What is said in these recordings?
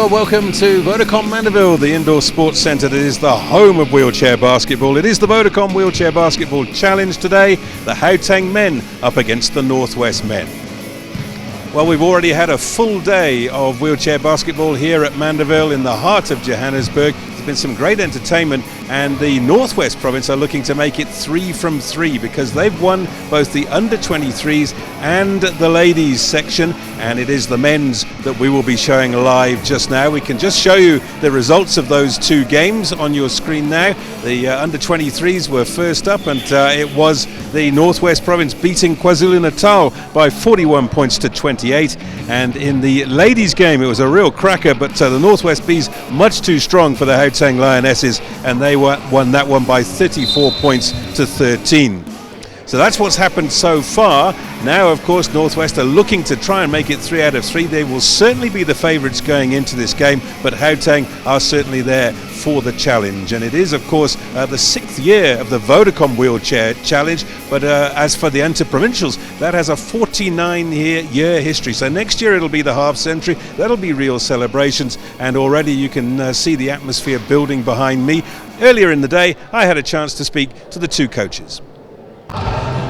Well, welcome to Vodacom Mandeville, the indoor sports centre that is the home of wheelchair basketball. It is the Vodacom Wheelchair Basketball Challenge today, the Gauteng men up against the Northwest men. Well, we've already had a full day of wheelchair basketball here at Mandeville in the heart of Johannesburg. There's been some great entertainment, and the Northwest province are looking to make it 3 from 3 because they've won both the under-23s and the ladies section, and it is the men's that we will be showing live just now. We can just show you the results of those two games on your screen now. The under-23s were first up, and it was the Northwest province beating KwaZulu-Natal by 41 points to 28, and in the ladies game it was a real cracker, but the Northwest Bees much too strong for the Gauteng Lionesses, and they won that one by 34 points to 13. So that's what's happened so far. Now, of course, Northwest are looking to try and make it 3 out of 3. They will certainly be the favourites going into this game, but Gauteng are certainly there for the challenge. And it is, of course, the 6th year of the Vodacom Wheelchair Challenge, but as for the inter-provincials, that has a 49-year history. So next year it'll be the half century. That'll be real celebrations, and already you can see the atmosphere building behind me. Earlier in the day, I had a chance to speak to the two coaches.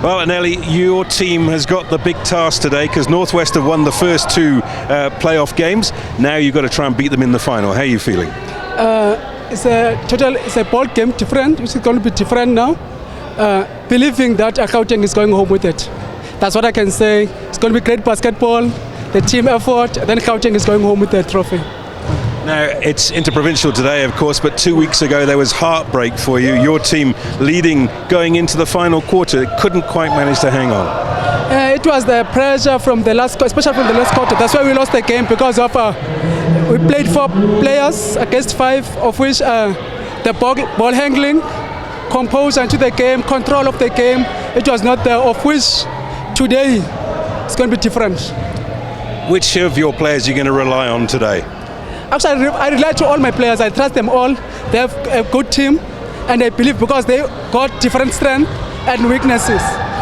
Well, and Ellie, your team has got the big task today because Northwest have won the first two playoff games. Now you've got to try and beat them in the final. How are you feeling? It's a ball game different. It's going to be different now. Believing that Gauteng is going home with it. That's what I can say. It's going to be great basketball, the team effort, then Gauteng is going home with the trophy. Now, it's interprovincial today, of course, but 2 weeks ago there was heartbreak for you. Your team leading going into the final quarter, couldn't quite manage to hang on. It was the pressure from the last, especially from the last quarter. That's why we lost the game, because of we played 4 players against 5, of which the ball handling, composure into the game, control of the game, it was not there, of which today it's going to be different. Which of your players are you going to rely on today? Actually, I rely to all my players. I trust them all. They have a good team, and I believe because they got different strengths and weaknesses.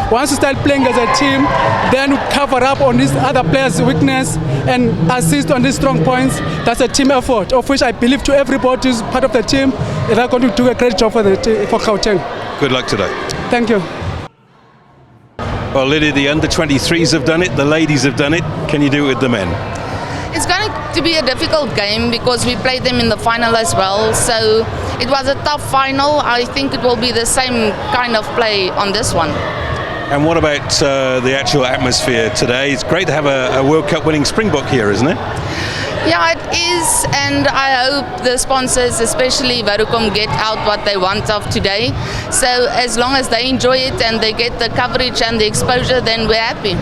Once you start playing as a team, then you cover up on these other players' weakness and assist on these strong points. That's a team effort, of which I believe to everybody who's part of the team, they're going to do a great job for Gauteng. Good luck today. Thank you. Well, Lydia, the under-23s have done it, the ladies have done it. Can you do it with the men? It's going to be a difficult game because we played them in the final as well. So it was a tough final. I think it will be the same kind of play on this one. And what about the actual atmosphere today? It's great to have a World Cup winning Springbok here, isn't it? Yeah, it is, and I hope the sponsors, especially Vodacom, get out what they want of today. So as long as they enjoy it and they get the coverage and the exposure, then we're happy.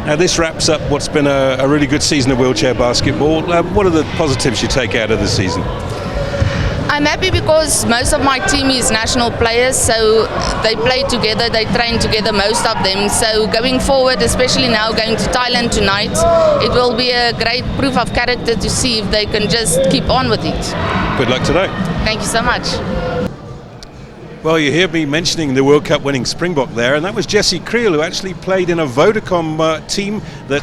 Now this wraps up what's been a really good season of wheelchair basketball. What are the positives you take out of the season? I'm happy because most of my team is national players, so they play together, they train together, most of them. So going forward, especially now going to Thailand tonight, it will be a great proof of character to see if they can just keep on with it. Good luck today. Thank you so much. Well, you hear me mentioning the World Cup winning Springbok there, and that was Jesse Creel, who actually played in a Vodacom team that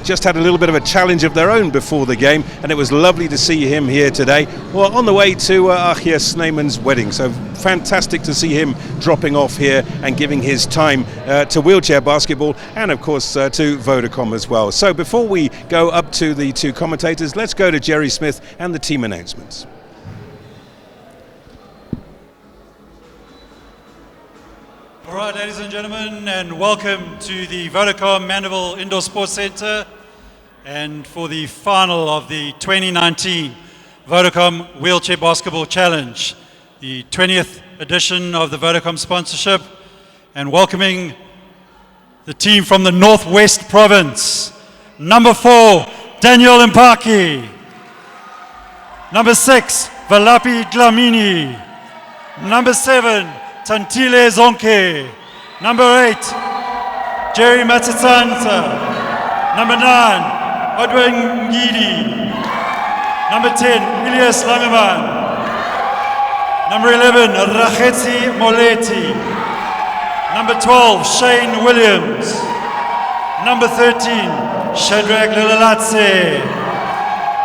just had a little bit of a challenge of their own before the game, and it was lovely to see him here today. Well, on the way to Achia Sneeman's wedding, so fantastic to see him dropping off here and giving his time to wheelchair basketball and, of course, to Vodacom as well. So before we go up to the two commentators, let's go to Jerry Smith and the team announcements. All right, ladies and gentlemen, and welcome to the Vodacom Mandeville Indoor Sports Centre and for the final of the 2019 Vodacom Wheelchair Basketball Challenge, the 20th edition of the Vodacom sponsorship, and welcoming the team from the Northwest Province. Number 4, Daniel Mpaki. Number 6, Valapi Dlamini. Number 7, Tantile Zonke. Number 8, Jerry Matsatsansa. Number 9, Odwin Ngidi. Number 10, Elias Langeman. Number 11, Rakhetsi Moleti. Number 12, Shane Williams. Number 13, Shadrach Lilalatse.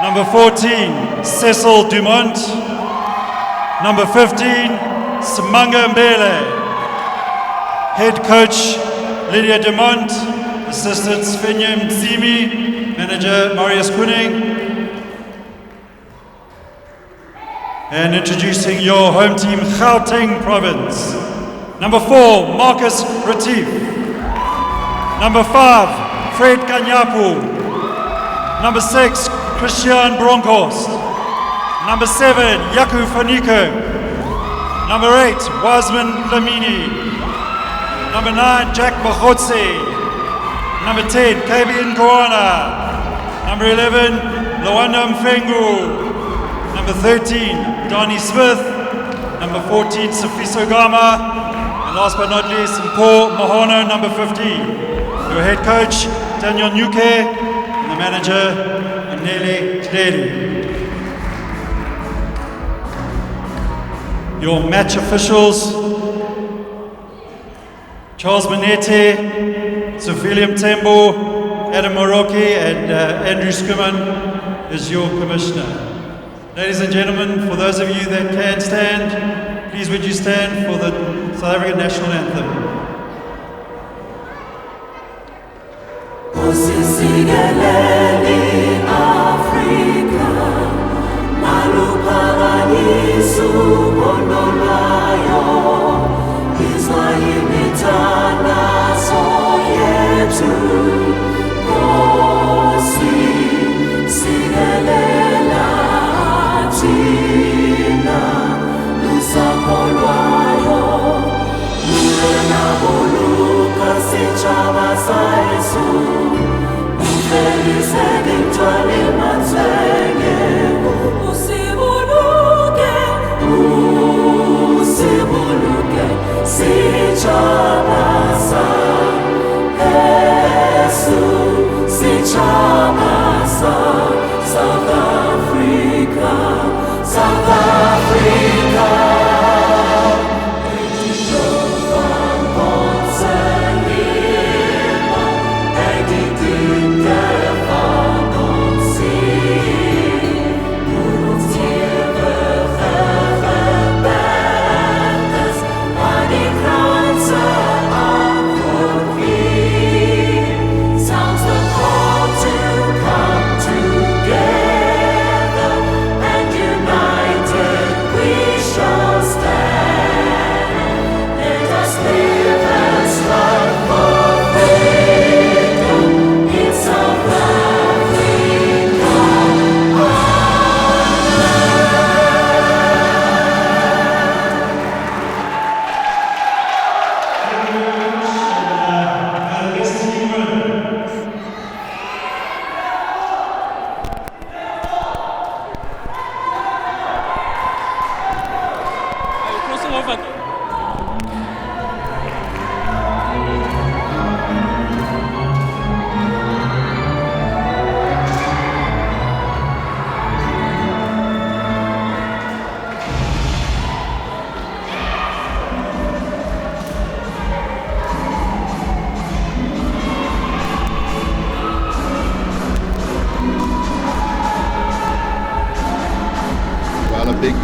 Number 14, Cecil Dumont. Number 15, Simanga Mbele. Head coach, Lydia Dumont. Assistants, Finya Mzimi. Manager, Marius Kuning. And introducing your home team, Gauteng Province. Number 4, Marcus Retief. Number 5, Fred Kanyapu. Number 6, Christian Bronkhorst. Number 7, Yaku Faniko. Number 8, Wasman Lamini. Number 9, Jack Mahotse. Number 10, Kabian Koana. Number 11, Lawanda Mfengu. Number 13, Donnie Smith. Number 14, Sifiso Gama. And last but not least, Paul Mahona, number 15. Your head coach, Daniel Nuke. And the manager, Nele Tedeli. Your match officials, Charles Manete, Sophilium Tembo, Adam Moroki, and Andrew Skumman is your commissioner. Ladies and gentlemen, for those of you that can stand, please would you stand for the South African National Anthem.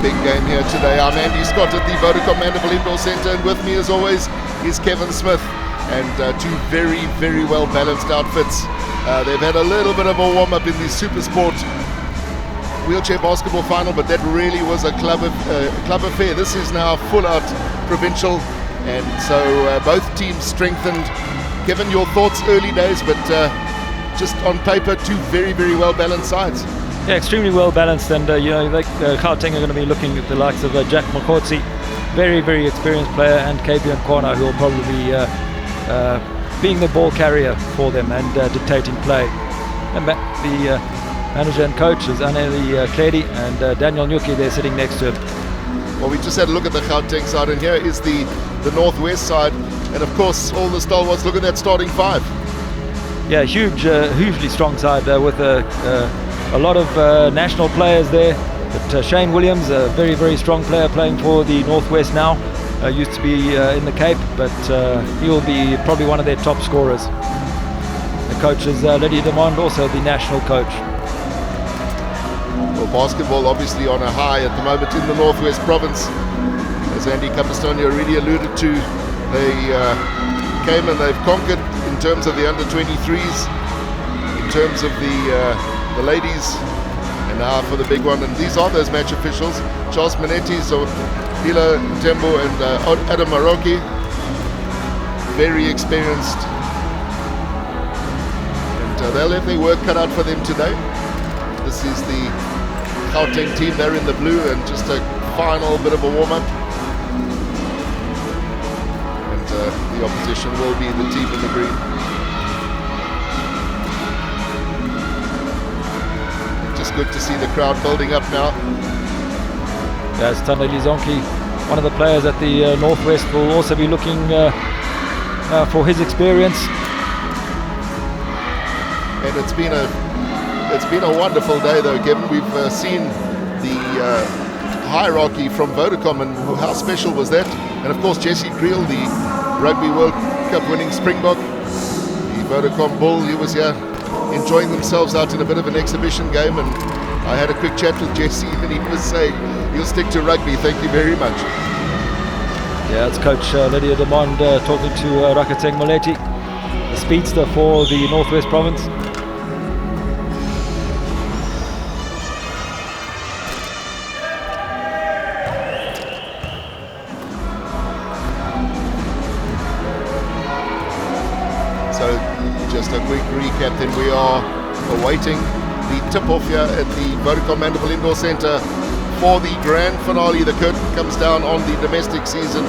Big game here today. I'm Andy Scott at the Vodacom Mandeville Indoor Centre, and with me as always is Kevin Smith, and two very well balanced outfits. They've had a little bit of a warm-up in the Super Sport wheelchair basketball final, but that really was a club affair. This is now full-out provincial, and so both teams strengthened. Kevin, your thoughts, early days, but just on paper, two very well balanced sides. Yeah, extremely well balanced, and Gauteng are going to be looking at the likes of Jack Makotsi, very experienced player, and Kabian Kwana, who will probably be being the ball carrier for them and dictating play. And the manager and coach is Aneli Kledi, and Daniel Nuki there sitting next to him. Well, we just had a look at the Gauteng side, and here is the northwest side, and of course all the stalwarts. Look at that starting five. Yeah, hugely strong side with a lot of national players there, but Shane Williams, a very strong player playing for the Northwest now, used to be in the Cape, but he will be probably one of their top scorers. The coach is Lydia Demond, also the national coach. Well, basketball obviously on a high at the moment in the Northwest Province. As Andy Capistone already alluded to, they came and they've conquered in terms of the under-23s, in terms of the ladies, and now for the big one. And these are those match officials: Charles Manetti, Hila Tembo, and Adam Maroki. Very experienced, and they'll have their work cut out for them today. This is the Gauteng team. They're in the blue, and just a final bit of a warm-up. And the opposition will be the team in the green. Just good to see the crowd building up now. As Tandeli Zonki, one of the players at the Northwest, will also be looking for his experience. And it's been a wonderful day, though, Kevin. We've seen the hierarchy from Vodacom, and how special was that? And of course, Jesse Creel, the Rugby World Cup winning Springbok, the Vodacom Bull, he was here enjoying themselves out in a bit of an exhibition game. And I had a quick chat with Jesse, and he was saying, "You'll stick to rugby, thank you very much." Yeah, it's Coach Lydia Demond talking to Gauteng Moletti, the speedster for the Northwest Province. So just a quick recap, then we are awaiting the tip-off here at the Vodacom Mandeville Indoor Centre for the grand finale. The curtain comes down on the domestic season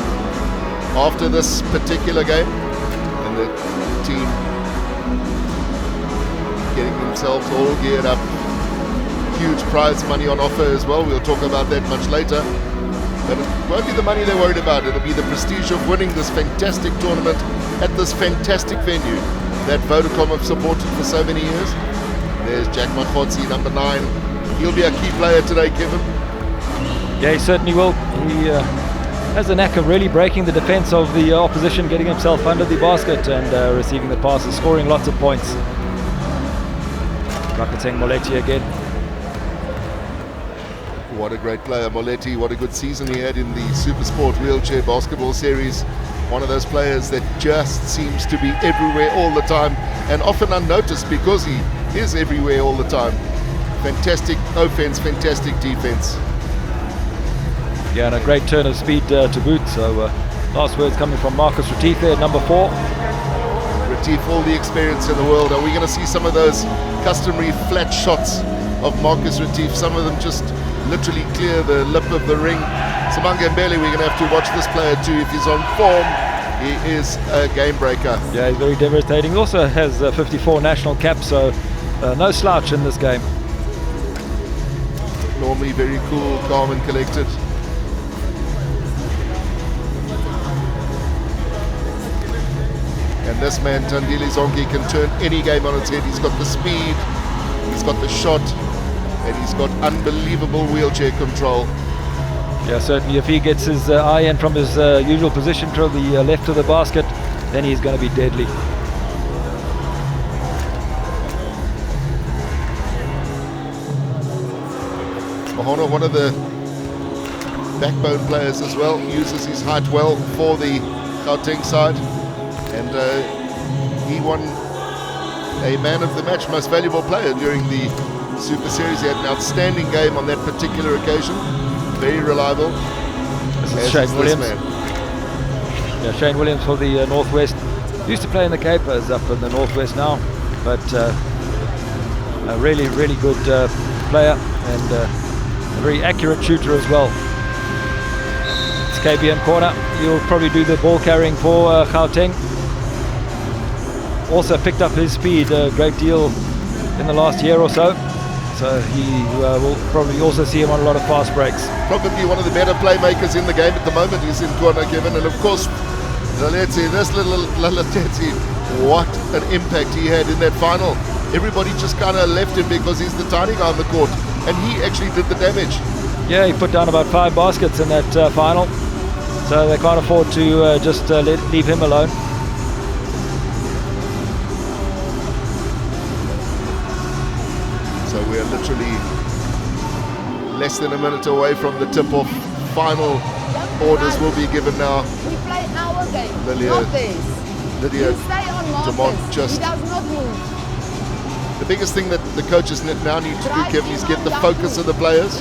after this particular game, and the team getting themselves all geared up. Huge prize money on offer as well. We'll talk about that much later. But it won't be the money they're worried about. It'll be the prestige of winning this fantastic tournament at this fantastic venue that Vodacom have supported for so many years. There's Jack Makhotsi, number 9. He'll be a key player today, Kevin. Yeah, he certainly will. He has a knack of really breaking the defense of the opposition, getting himself under the basket and receiving the passes, scoring lots of points. Gauteng Moletti again. What a great player, Moletti. What a good season he had in the Supersport Wheelchair Basketball Series. One of those players that just seems to be everywhere all the time, and often unnoticed because he is everywhere all the time. Fantastic offense, fantastic defense. Yeah, and a great turn of speed to boot. So last words coming from Marcus Retief there, number 4. Retief, all the experience in the world. Are we going to see some of those customary flat shots of Marcus Retief? Some of them just literally clear the lip of the ring. Samanga Mbele, we're going to have to watch this player too. If he's on form, he is a game breaker. Yeah, he's very devastating. He also has 54 national caps, so no slouch in this game. Normally very cool, calm and collected. And this man, Tandile Zonke, can turn any game on its head. He's got the speed, he's got the shot, and he's got unbelievable wheelchair control. Yeah, certainly if he gets his eye in from his usual position to the left of the basket, then he's going to be deadly. Mahona, one of the backbone players as well, uses his height well for the Gauteng side, and he won a man of the match, most valuable player during the Super Series. He had an outstanding game on that particular occasion. Very reliable. This is Shane Williams. Yeah, Shane Williams for the Northwest. Used to play in the Capers up in the Northwest now, but a really, really good player and a very accurate shooter as well. It's KBM corner. He'll probably do the ball carrying for Gauteng. Also picked up his speed a great deal in the last year or so. So he will probably also see him on a lot of fast breaks. Probably one of the better playmakers in the game at the moment. He's in corner, Kevin. And of course, Laletsi, this little Laletsi, what an impact he had in that final. Everybody just kind of left him because he's the tiny guy on the court. And he actually did the damage. Yeah, he put down about 5 baskets in that final. So they can't afford to just leave him alone. So we're literally less than a minute away from the tip-off. Final orders will be given now. We play our game, Lydia, not theirs. Lydia We stay on Dumont Marcus. just... He does not move. The biggest thing that the coaches now need to do, Kevin, is get the focus of the players.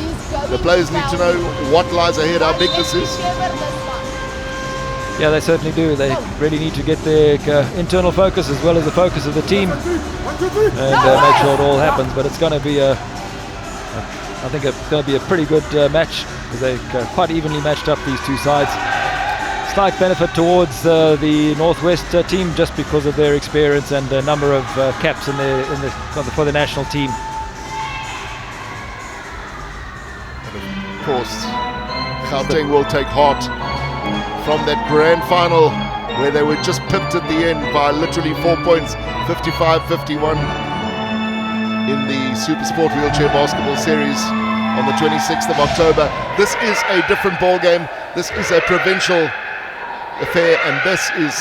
The players need to know what lies ahead, how big this is. Yeah, they certainly do. They really need to get their internal focus as well as the focus of the team and make sure it all happens. But it's going to be I think it's going to be a pretty good match, because they're quite evenly matched up, these two sides. Slight benefit towards the Northwest team just because of their experience and the number of caps for the national team. And of course, Gauteng will take heart from that grand final where they were just pipped at the end by literally 4 points, 55-51 in the Super Sport Wheelchair Basketball Series on the 26th of October. This is a different ball game. This is a provincial affair, and this is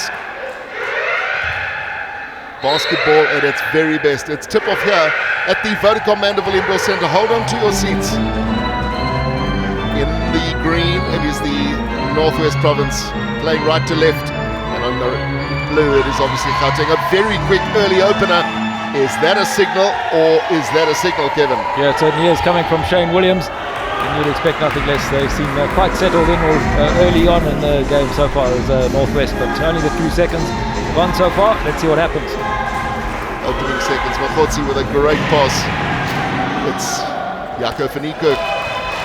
basketball at its very best. It's tip-off here at the Vodacom Mandeville Indoor Centre. Hold on to your seats. In the green, it is the Northwest Province playing right to left, and on the blue it is obviously Gauteng. A very quick early opener. Is that a signal, or is that a signal, Kevin? Yeah, it certainly is, coming from Shane Williams, and you'd expect nothing less. They seem quite settled in early on in the game so far as Northwest, but only the few seconds gone so far. Let's see what happens. Opening seconds, Makotsi with a great pass. It's Jaco van Niekerk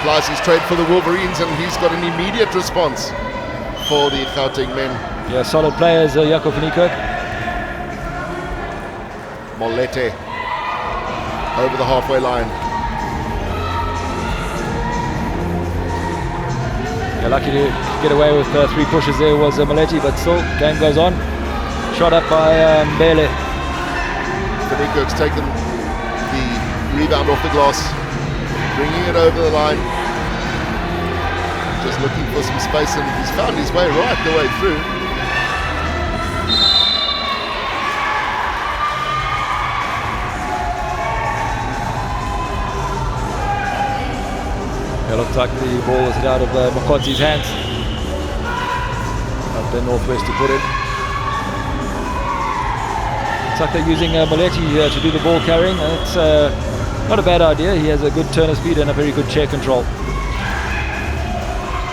applies his trade for the Wolverines, and he's got an immediate response for the Gauteng men. Yeah, solid players, Jaco van Niekerk. Molete over the halfway line. Yeah, lucky to get away with 3 pushes there was Molete, but still, game goes on. Shot up by Mbele. Van Niekerk's taken the rebound off the glass, bringing it over the line. Just looking for some space, and he's found his way right the way through. It looks like the ball was hit out of Makotsi's hands. Up there, Northwest to put it. Looks like they're using Moleti to do the ball carrying. It's not a bad idea. He has a good turn of speed and a very good chair control.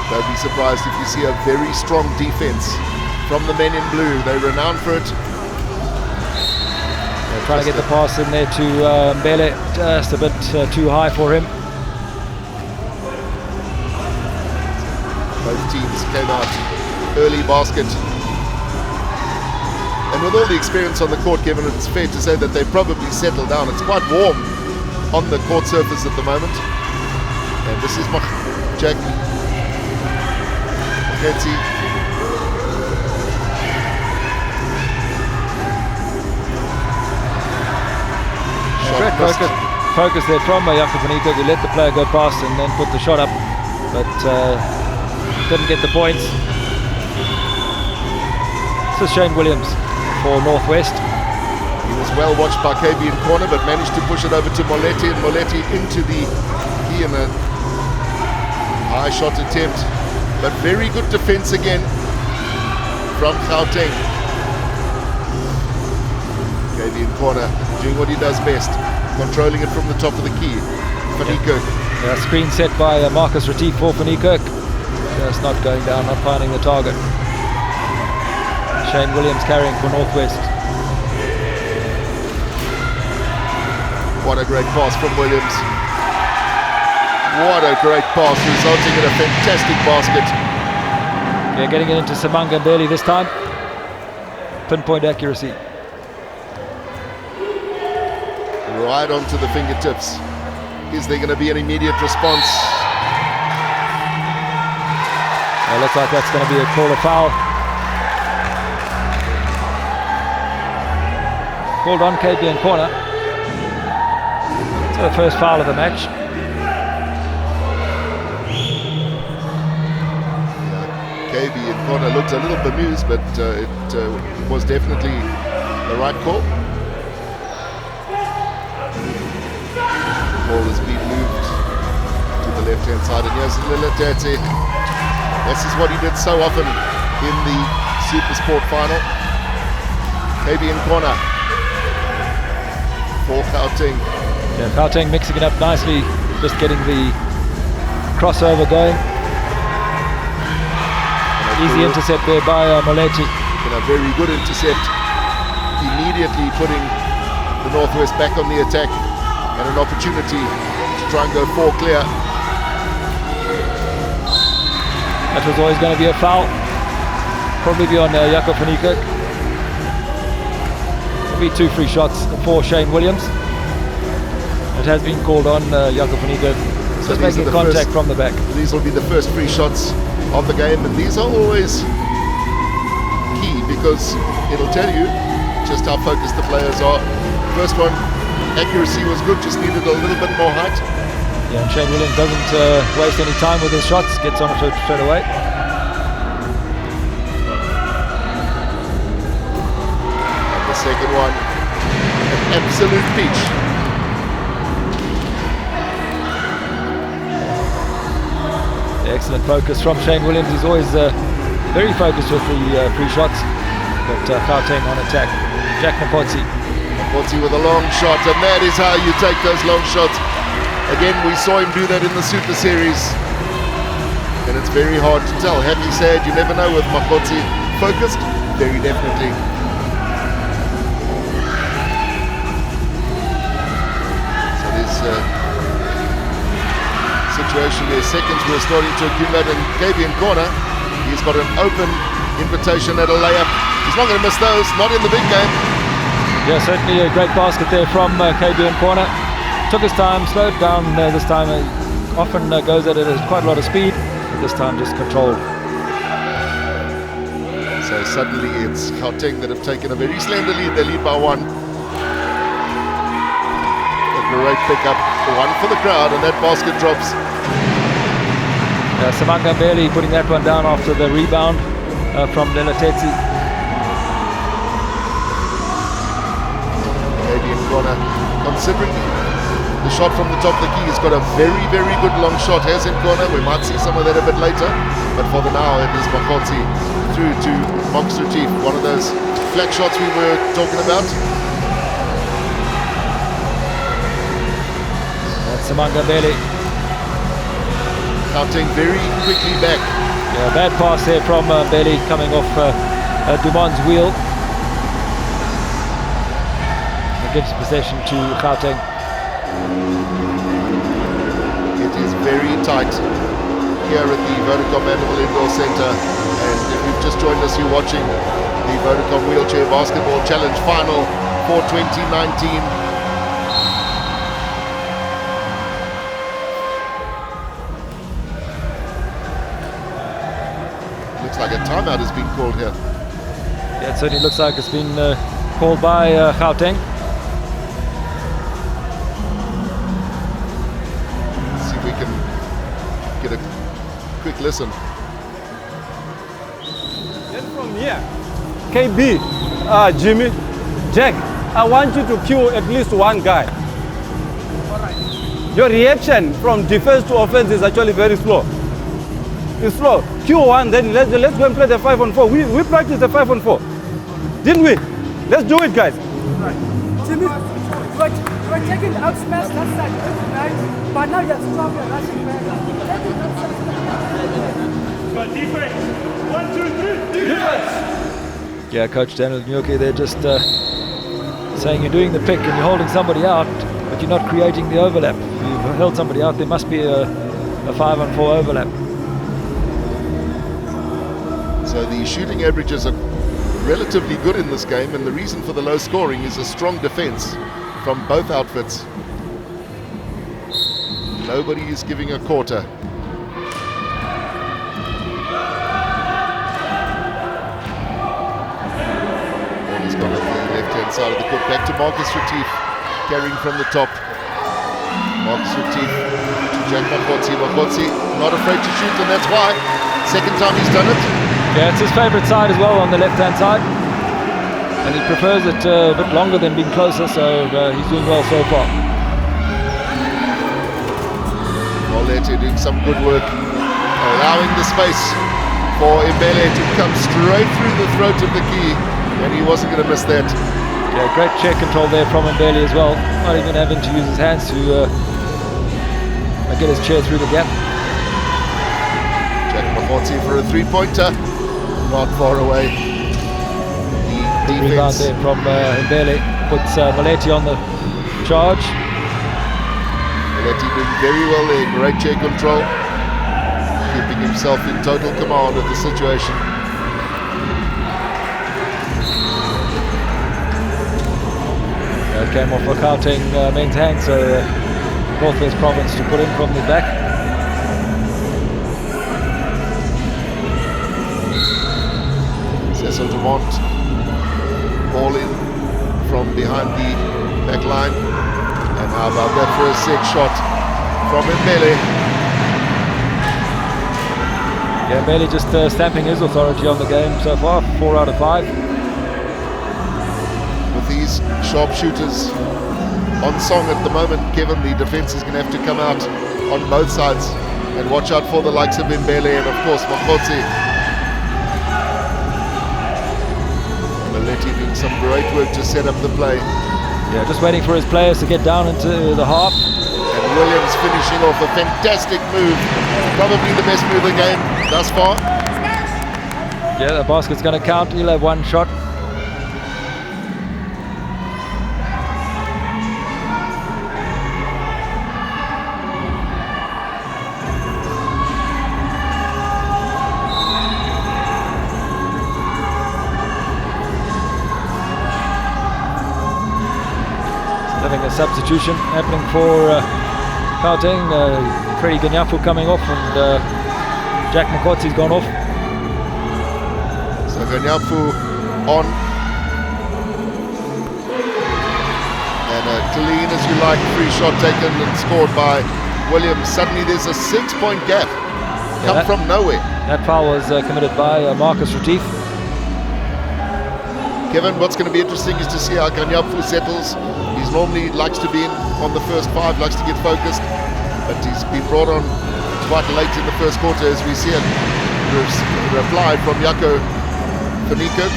Don't be surprised if you see a very strong defense from the men in blue. They're renowned for it. They're trying to get the pass in there to Mbele, just a bit too high for him. Both teams came out early basket. And with all the experience on the court, Kevin, it's fair to say that they've probably settled down. It's quite warm on the court surface at the moment. And this is Jack Maketsi. Great focus there from Jaco van Niekerk, who let the player go past and then put the shot up, but didn't get the points. This is Shane Williams for Northwest. He was well watched by KB in corner, but managed to push it over to Moleti, and Moleti into the key in a high shot attempt, but very good defense again from Gauteng. KB in corner, doing what he does best, controlling it from the top of the key. Van Niekerk. Yeah, screen set by Marcus Retief for Van Niekerk. Just not going down, not finding the target. Shane Williams carrying for Northwest. What a great pass from Williams. What a great pass, resulting in a fantastic basket. Yeah, getting it into Samanga Mbele this time. Pinpoint accuracy. Right onto the fingertips. Is there going to be an immediate response? It looks like that's going to be a call of foul. Called on KB in corner. It's the first foul of the match. KB in corner looked a little bemused, but it was definitely the right call. The ball has been moved to the the left-hand side, and here's Lilatete. This is what he did so often in the Super Sport final. Maybe in corner for Gauteng. Yeah, Gauteng mixing it up nicely, just getting the crossover going. Easy intercept there by Molechi. A very good intercept, immediately putting the Northwest back on the attack, and an opportunity to try and go 4 clear. That was always going to be a foul. Probably be on Jakob van Niekerk. It'll be 2 free shots for Shane Williams. It has been called on Jakob van Niekerk. Just making contact from the back. These will be the first free shots of the game, and these are always key because it'll tell you just how focused the players are. First one, accuracy was good, just needed a little bit more height. Yeah, and Shane Williams doesn't waste any time with his shots, gets on it straight away. And the second one, an absolute peach. Excellent focus from Shane Williams. He's always very focused with the free shots. But Gauteng on attack. Jack Mapotsi. Mapotsi with a long shot, and that is how you take those long shots. Again, we saw him do that in the Super Series. And it's very hard to tell. Happy, sad, you never know with Mapotsi. Focused? Very definitely. So this situation where seconds were starting to accumulate, and KB in corner, he's got an open invitation at a layup. He's not going to miss those, not in the big game. Yeah, certainly a great basket there from KB in corner. Took his time, slowed down this time. Often goes at it at quite a lot of speed, but this time just controlled. So suddenly it's Gauteng that have taken a very slender lead. They lead by 1. A great pickup, one for the crowd, and that basket drops. Samanga barely putting that one down after the rebound from Lelatetsi. Maybe in corner, considering the shot from the top of the key, he's got a very, very good long shot. Has in corner, we might see some of that a bit later, but for the now it is Makotsi through to Mox Retief, one of those flat shots we were talking about. That's Samanga Bele. Gauteng very quickly back. Yeah, bad pass there from Bele coming off Dumon's wheel. It gives possession to Gauteng. It is very tight here at the Vodacom Mandeville Indoor Centre, and if you've just joined us, you're watching the Vodacom Wheelchair Basketball Challenge Final for 2019. Looks like a timeout has been called here. Yeah, it certainly looks like it's been called by Gauteng. Let's see if we can get a quick listen. Then from here, KB, Jimmy, Jack, I want you to queue at least one guy. Your reaction from defense to offense is actually very slow. It's slow. Queue one, then let's go and play the 5-on-4. We practiced the 5-on-4, didn't we? Let's do it, guys. Jimmy, we're taking the out smash that side, right? But now you're strong, you're rushing back. Defense. 1, 2, 3. Defense. Yeah, Coach Daniel Nyoke, they're just saying you're doing the pick and you're holding somebody out, but you're not creating the overlap. You've held somebody out, there must be a 5-on-4 overlap. So the shooting averages are relatively good in this game, and the reason for the low scoring is a strong defense from both outfits. Nobody is giving a quarter. Ball has gone at the left-hand side of the court. Back to Marcus Retief, carrying from the top. Marcus Retief to Jack Makotsi. Makotsi not afraid to shoot, and that's why. Second time he's done it. Yeah, it's his favourite side as well, on the left-hand side. And he prefers it a bit longer than being closer, so he's doing well so far. Molete doing some good work, allowing the space for Mbele to come straight through the throat of the key, and he wasn't going to miss that. Yeah, great check control there from Mbele as well, not even having to use his hands to get his chair through the gap. Jack Mahotsi for a three-pointer, not far away. The Rebound defense there from Mbele, puts Molete on the charge. Molete doing very well there, great chair control, keeping himself in total command of the situation. Came off a Gauteng men's hand, so Northwest Province to put in from the back. Cecil Dumont, ball in from behind the back line. And how about that for a set shot from Mbele? Yeah, Mbele just stamping his authority on the game so far, 4 out of 5. With these sharpshooters on song at the moment, Kevin, the defense is going to have to come out on both sides and watch out for the likes of Mbele and of course Makotsi. Molete doing some great work to set up the play. Yeah, just waiting for his players to get down into the half. And Williams finishing off a fantastic move, probably the best move of the game thus far. Yeah, the basket's going to count. He'll have one shot. Having a substitution happening for Gauteng. Freddie Ganyafu coming off, and Jack Makotsi's gone off. So Ganyafu on. And a clean as you like, free shot taken and scored by Williams. Suddenly there's a 6-point gap. Come from nowhere. That foul was committed by Marcus Retief. Kevin, what's going to be interesting is to see how Ganyafu settles. He's normally likes to be in on the first 5, likes to get focused, but he's been brought on quite late in the first quarter as we see a reply from Jaco Faniko.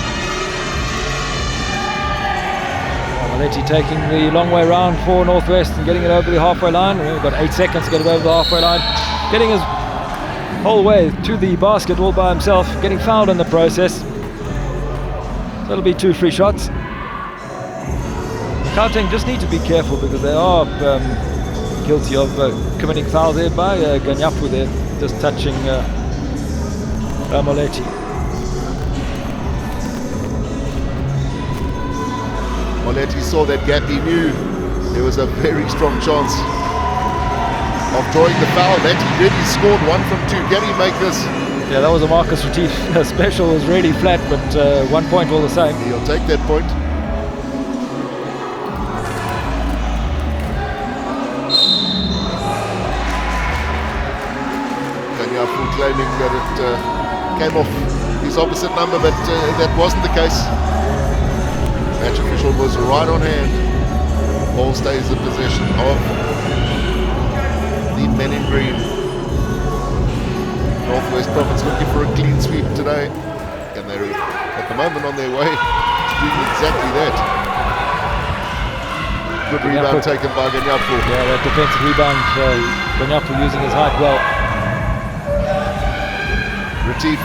Molete taking the long way round for Northwest and getting it over the halfway line. We've got 8 seconds to get it over the halfway line. Getting his whole way to the basket all by himself, getting fouled in the process. So it'll be 2 free shots. Gauteng just need to be careful because they are guilty of committing fouls there by Ganyafu there, just touching Molete. Molete saw that gap, he knew there was a very strong chance of drawing the foul. That he did, he scored 1 from 2. Can he make this? Yeah, that was a Marcus Retief special, was really flat, but 1 point all the same. He'll take that point. Ganyafu claiming that it came off his opposite number, but that wasn't the case. Match official was right on hand. Ball stays in possession of the men in green. Northwest Province looking for a clean sweep today, and they're at the moment on their way to doing exactly that. Good rebound taken by Ganyafu. Yeah, that defensive rebound, Ganyafu using his height well. Retief.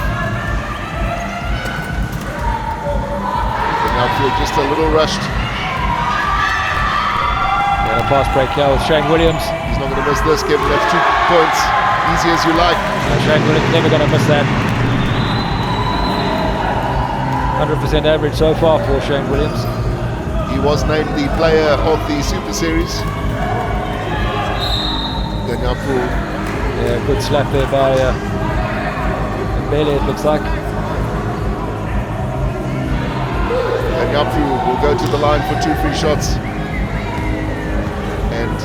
Ganyafu just a little rushed. Yeah, a pass break here with Shane Williams. He's not going to miss this, Kevin. That's 2 points. Easy as you like. Shane Williams never going to miss that. 100% average so far for Shane Williams. He was named the player of the Super Series. Ganyafu. Yeah, good slap there by Mbele, it looks like. Ganyafu will go to the line for 2 free shots. And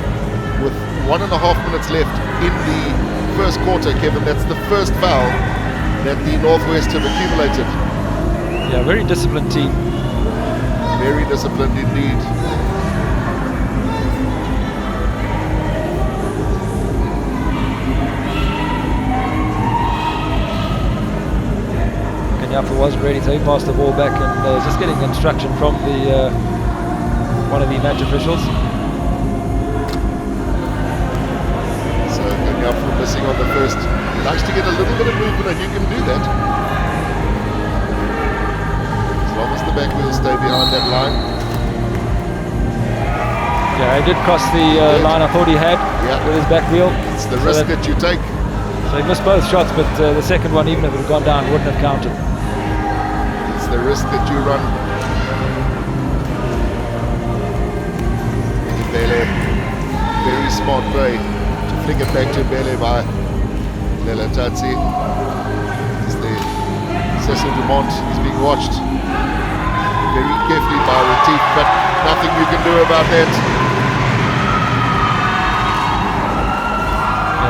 with 1.5 minutes left in the first quarter, Kevin, that's the first foul that the Northwest have accumulated. Yeah, very disciplined team. Very disciplined indeed. Nyapho wasn't ready, so he passed the ball back and just getting instruction from the one of the match officials. So Nyapho missing on the first. He likes to get a little bit of movement, and you can do that. As long as the back wheels stay behind that line. Yeah, he did cross the line I thought he had with his back wheel. It's the risk that you take. So he missed both shots, but the second one, even if it had gone down, wouldn't have counted. It's the risk that you run. Mbele, very smart play to flick it back to Mbele by Lelatatsi. Is the Cecil Dumont, he's being watched very carefully by Retief, but nothing you can do about that.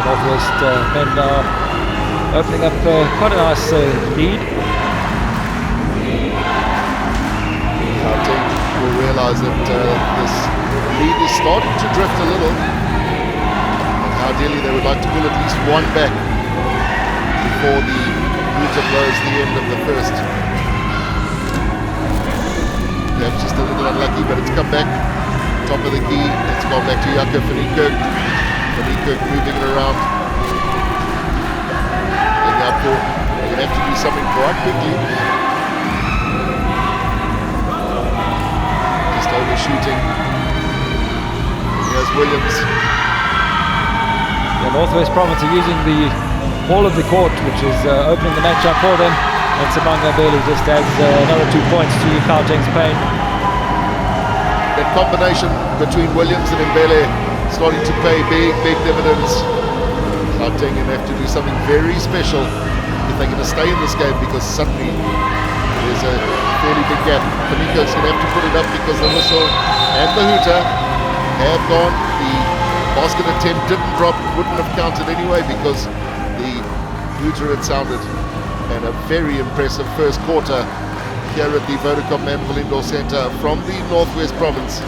Northwest men are opening up quite a nice lead. Gauteng will realise that this lead is starting to drift a little, and ideally they would like to pull at least one back before the router blows the end of the first. Perhaps just a little unlucky, but it's come back. Top of the key, it's gone back to Jaco van Niekerk. Van Niekerk moving it around. And Nyapho, they're going to have to do something quite quickly. Just overshooting. Here's Williams. The Northwest Province are using all of the court, which is opening the match up for them. And Samanga Mbele just adds another 2 points to Gauteng's pain. That combination between Williams and Mbele starting to pay big dividends. Gauteng going to have to do something very special if they're going to stay in this game, because suddenly there's a fairly big gap. Paniko's going to have to put it up because the whistle and the hooter have gone. The basket attempt didn't drop, wouldn't have counted anyway because the hooter had sounded. And a very impressive first quarter here at the Vodacom Mandeville Indoor Centre from the Northwest Province.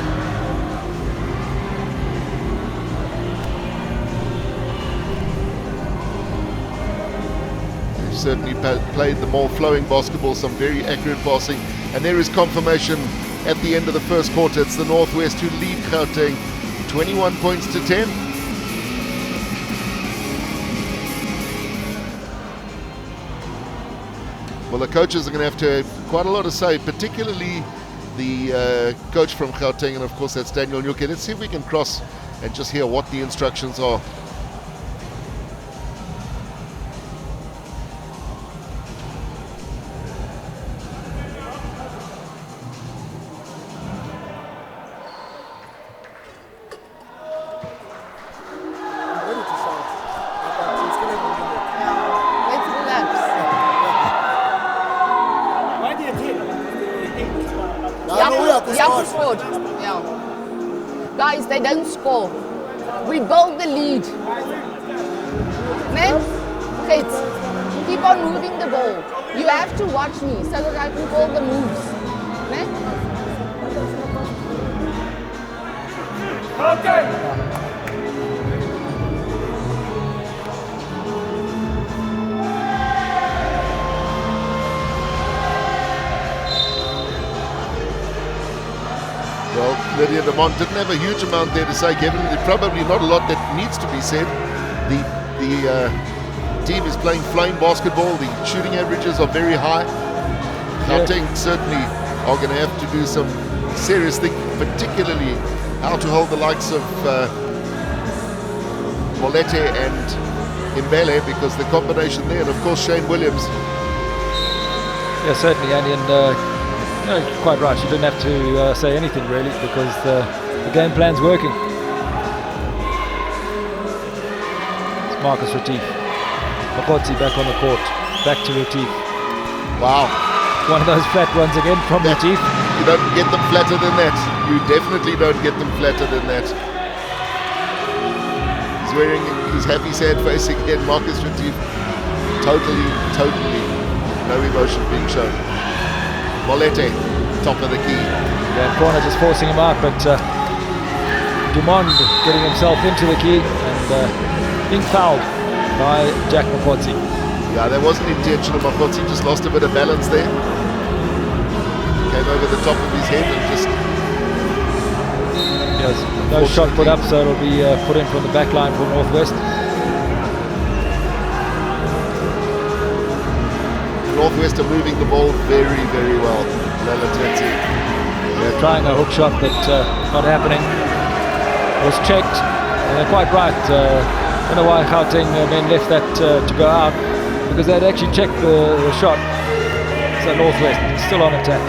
They've certainly played the more flowing basketball, some very accurate passing, and there is confirmation at the end of the first quarter. It's the Northwest who lead Gauteng 21 points to 10. Well, the coaches are going to have to have quite a lot to say, particularly the coach from Gauteng, and of course that's Daniel Nyuke. Let's see if we can cross and just hear what the instructions are. Guys, they don't score. We build the lead. Men, kids, keep on moving the ball. You have to watch me so that I can call the moves. Men? Okay. Well, Lydia Demont didn't have a huge amount there to say, Kevin. There's probably not a lot that needs to be said. The team is playing flame basketball. The shooting averages are very high. Gauteng certainly are going to have to do some serious thinking, particularly how to hold the likes of Molete and Mbele, because the combination there, and of course Shane Williams. Yeah, certainly, Andy, and no, quite right. You didn't have to say anything really, because the game plan's working. It's Marcus Retief. Makotsi back on the court. Back to Retief. Wow. One of those flat ones again from Retief. You don't get them flatter than that. You definitely don't get them flatter than that. He's wearing his happy sad face again, Marcus Retief. Totally no emotion being shown. Molete, top of the key. Yeah, corner just forcing him out, but Dumond getting himself into the key and being fouled by Jack Makotsi. Yeah, that wasn't intentional. Makotsi just lost a bit of balance there. Came over the top of his head and just... Yes, no shot put up, so it'll be put in from the back line for Northwest. Northwest are moving the ball very, very well. Lalatetsi. They're trying a hook shot, but not happening. It was checked, and they're quite right. I don't know why Gauteng men left that to go out, because they'd actually checked the shot. So Northwest still on attack.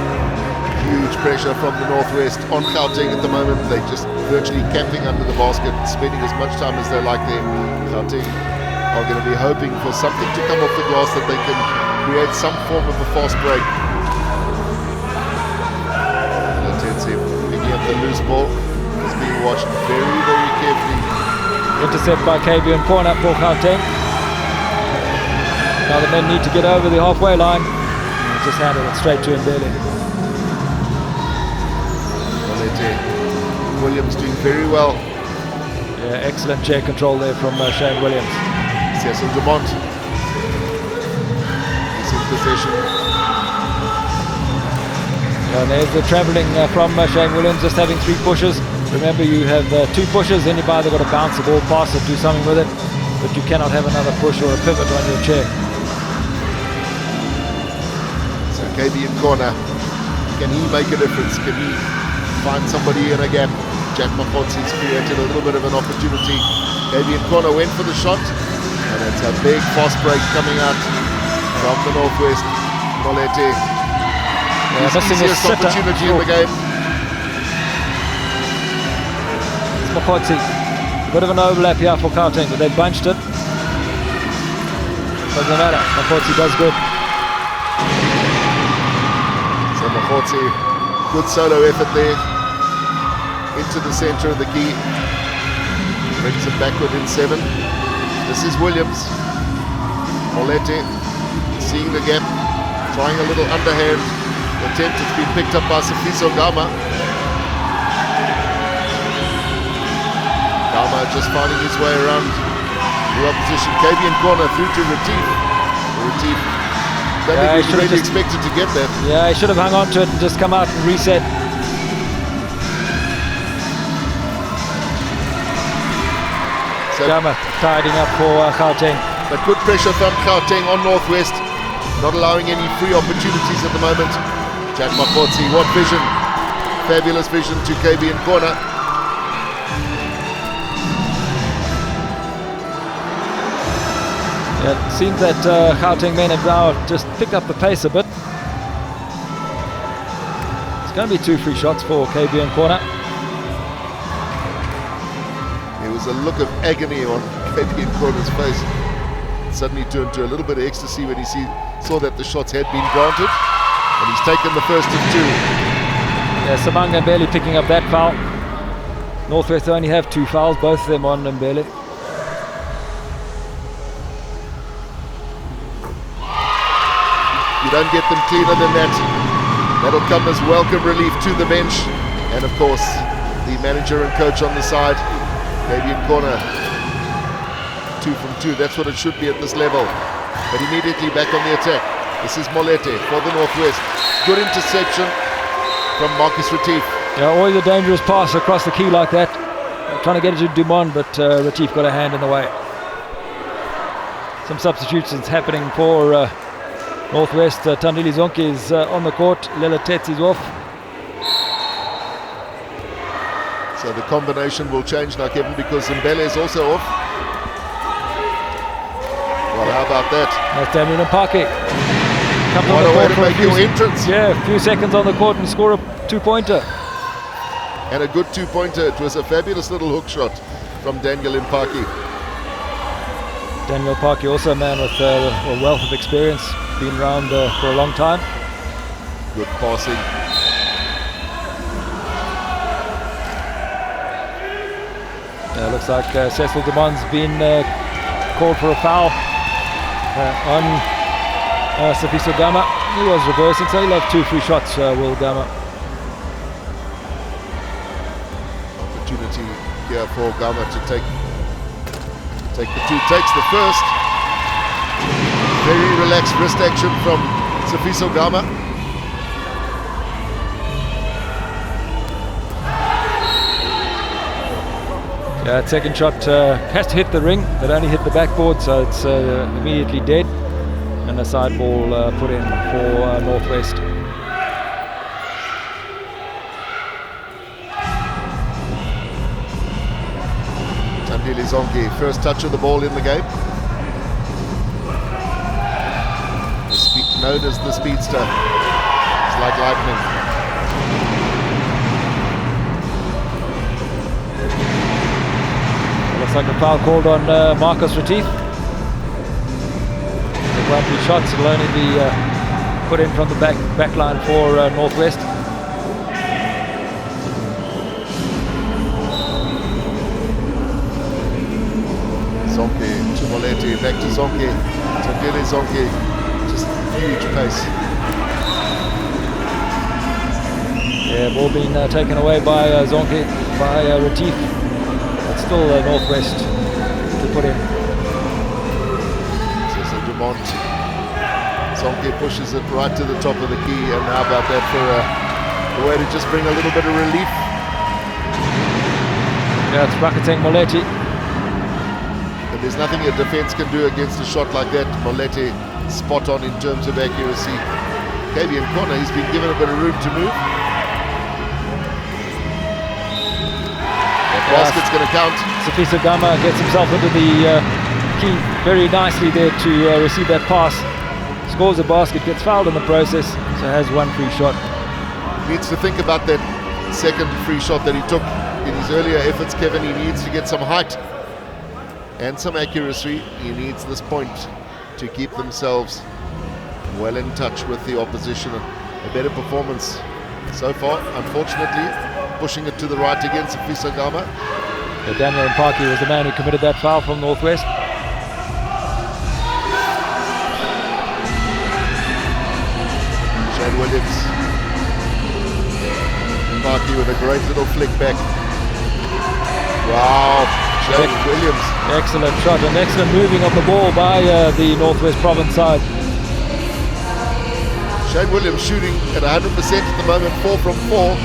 Huge pressure from the Northwest on Gauteng at the moment. They're just virtually camping under the basket, spending as much time as they like there. Gauteng are going to be hoping for something to come off the glass that they can create some form of a fast break. Latetsi picking up the loose ball. It's being watched very, very carefully. Intercept by KB in corner for Gauteng. Now the men need to get over the halfway line. Just handle it straight to Mbele. Williams doing very well. Yeah, excellent chair control there from Shane Williams. Cecil Dumont is in possession. And there's the travelling from Shane Williams, just having 3 pushes. Remember, you have 2 pushes, then you've either got to bounce the ball past it, do something with it, but you cannot have another push or a pivot on your chair. So KB in corner, can he make a difference? Can he find somebody in a gap? Jack Makotzi's created a little bit of an opportunity. KB in corner went for the shot, and it's a big fast break coming out from the Northwest. Molete, his easiest opportunity in the game. It's Makotzi. A bit of an overlap here for Gauteng, but they bunched it. Doesn't matter. Makotzi does good. So Makotzi, good solo effort there. Into the center of the key. Brings it back within 7. This is Williams. Molete seeing the gap, trying a little underhand attempt. It's been picked up by Sifiso Gama. Gama just finding his way around the opposition. KB in corner through to Retief. Retief, don't think he really expected to get that. Yeah, he should have hung on to it and just come out and reset. Gama tidying up for Gauteng. But good pressure from Gauteng on Northwest, not allowing any free opportunities at the moment. Jack Makotzi, what vision, fabulous vision to KB in corner. Yeah, it seems that Gauteng men have now just picked up the pace a bit. It's going to be 2 free shots for KB in corner. There was a look of agony on KB in corner's face. It suddenly turned to a little bit of ecstasy when he saw that the shots had been granted. And he's taken the first of 2. Yeah, Samanga barely picking up that foul. Northwest only have 2 fouls, both of them on Mbele. You don't get them cleaner than that. That'll come as welcome relief to the bench. And of course, the manager and coach on the side. KB in corner. 2 from 2. That's what it should be at this level. But immediately back on the attack. This is Molete for the Northwest. Good interception from Marcus Retief. Yeah, always a dangerous pass across the key like that. Trying to get it to Dumont, but Retief got a hand in the way. Some substitutions happening for Northwest. Tandili Zonke is on the court. Lelatetsi is off. So the combination will change now, Kevin, because Mbele is also off. Well, how about that? That's Damian Mpake. What a way to make your entrance. Yeah, a few seconds on the court and score a 2-pointer. And a good 2-pointer. It was a fabulous little hook shot from Daniel Mpake. Daniel Mpake, also a man with a wealth of experience, been around for a long time. Good passing. Looks like Cecil Dumont's been called for a foul on Sifiso Gama. He was reversing, so he'll have 2 free shots, Will Gama. Opportunity here for Gama to take the 2. Takes the first. Very relaxed wrist action from Sifiso Gama. Yeah, second shot has to hit the ring, but only hit the backboard, so it's immediately dead. And a side ball put in for Northwest. Tandile Zonke, first touch of the ball in the game. Known as the speedster. It's like lightning. Looks like a foul called on Marcus Retief. The 1-2 shots will only be put in from the back line for Northwest. Zonke to Moletti, back to Zonke. Tandile Zonke, just huge pace. Yeah, ball being taken away by Zonke, by Retief. But still Northwest to put in. So Dumont. Zonke pushes it right to the top of the key, and how about that for a way to just bring a little bit of relief. Yeah, it's Gauteng Moletti. And there's nothing a defense can do against a shot like that. Moletti spot on in terms of accuracy. Kavian Corner, he's been given a bit of room to move. That basket's going to count. Sifiso Gama gets himself into the key very nicely there to receive that pass. Scores a basket, gets fouled in the process, so has one free shot. Needs to think about that second free shot that he took in his earlier efforts, Kevin. He needs to get some height and some accuracy. He needs this point to keep themselves well in touch with the opposition. A better performance so far, unfortunately, pushing it to the right again, Sifiso Gama. Yeah, Daniel Mpaki was the man who committed that foul from Northwest. Shane Williams. Mpaki with a great little flick back. Wow, Shane Williams. Excellent shot and excellent moving of the ball by the Northwest Province side. Shane Williams shooting at 100% at the moment, 4 from 4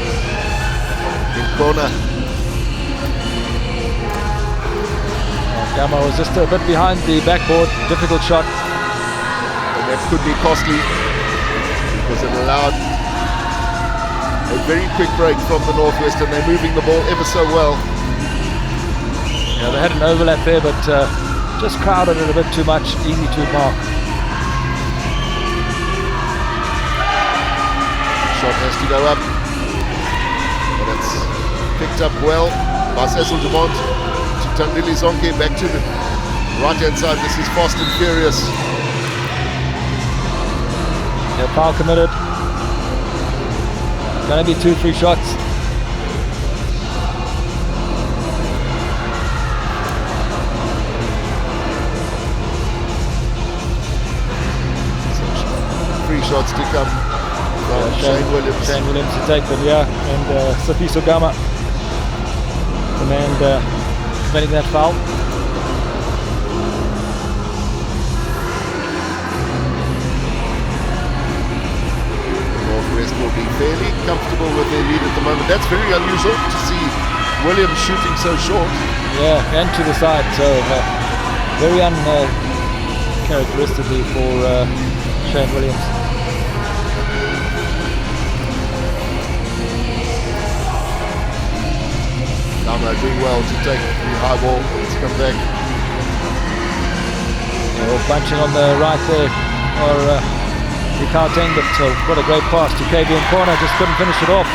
in corner. Gama was just a bit behind the backboard, difficult shot. And that could be costly because it allowed a very quick break from the Northwest, and they're moving the ball ever so well. Yeah, they had an overlap there, but just crowded it a bit too much, easy to mark. Shot has to go up, and it's picked up well by Cecil Dumont to Tandile Zonke, back to the right hand side. This is fast and furious. Yeah, foul committed. Gonna be 2 free shots. Free shots to come from Shane Williams. Shane Williams to take them, yeah, and Sifiso Gama, the man committing that foul. Northwest will be fairly comfortable with their lead at the moment. That's very unusual to see Williams shooting so short. Yeah, and to the side, so very uncharacteristically for Shane Williams. Gama doing well to take the high ball. Let's come back. Yeah, well, bunching on the right there, or the Gauteng, but what a great pass to KB in corner, just couldn't finish it off.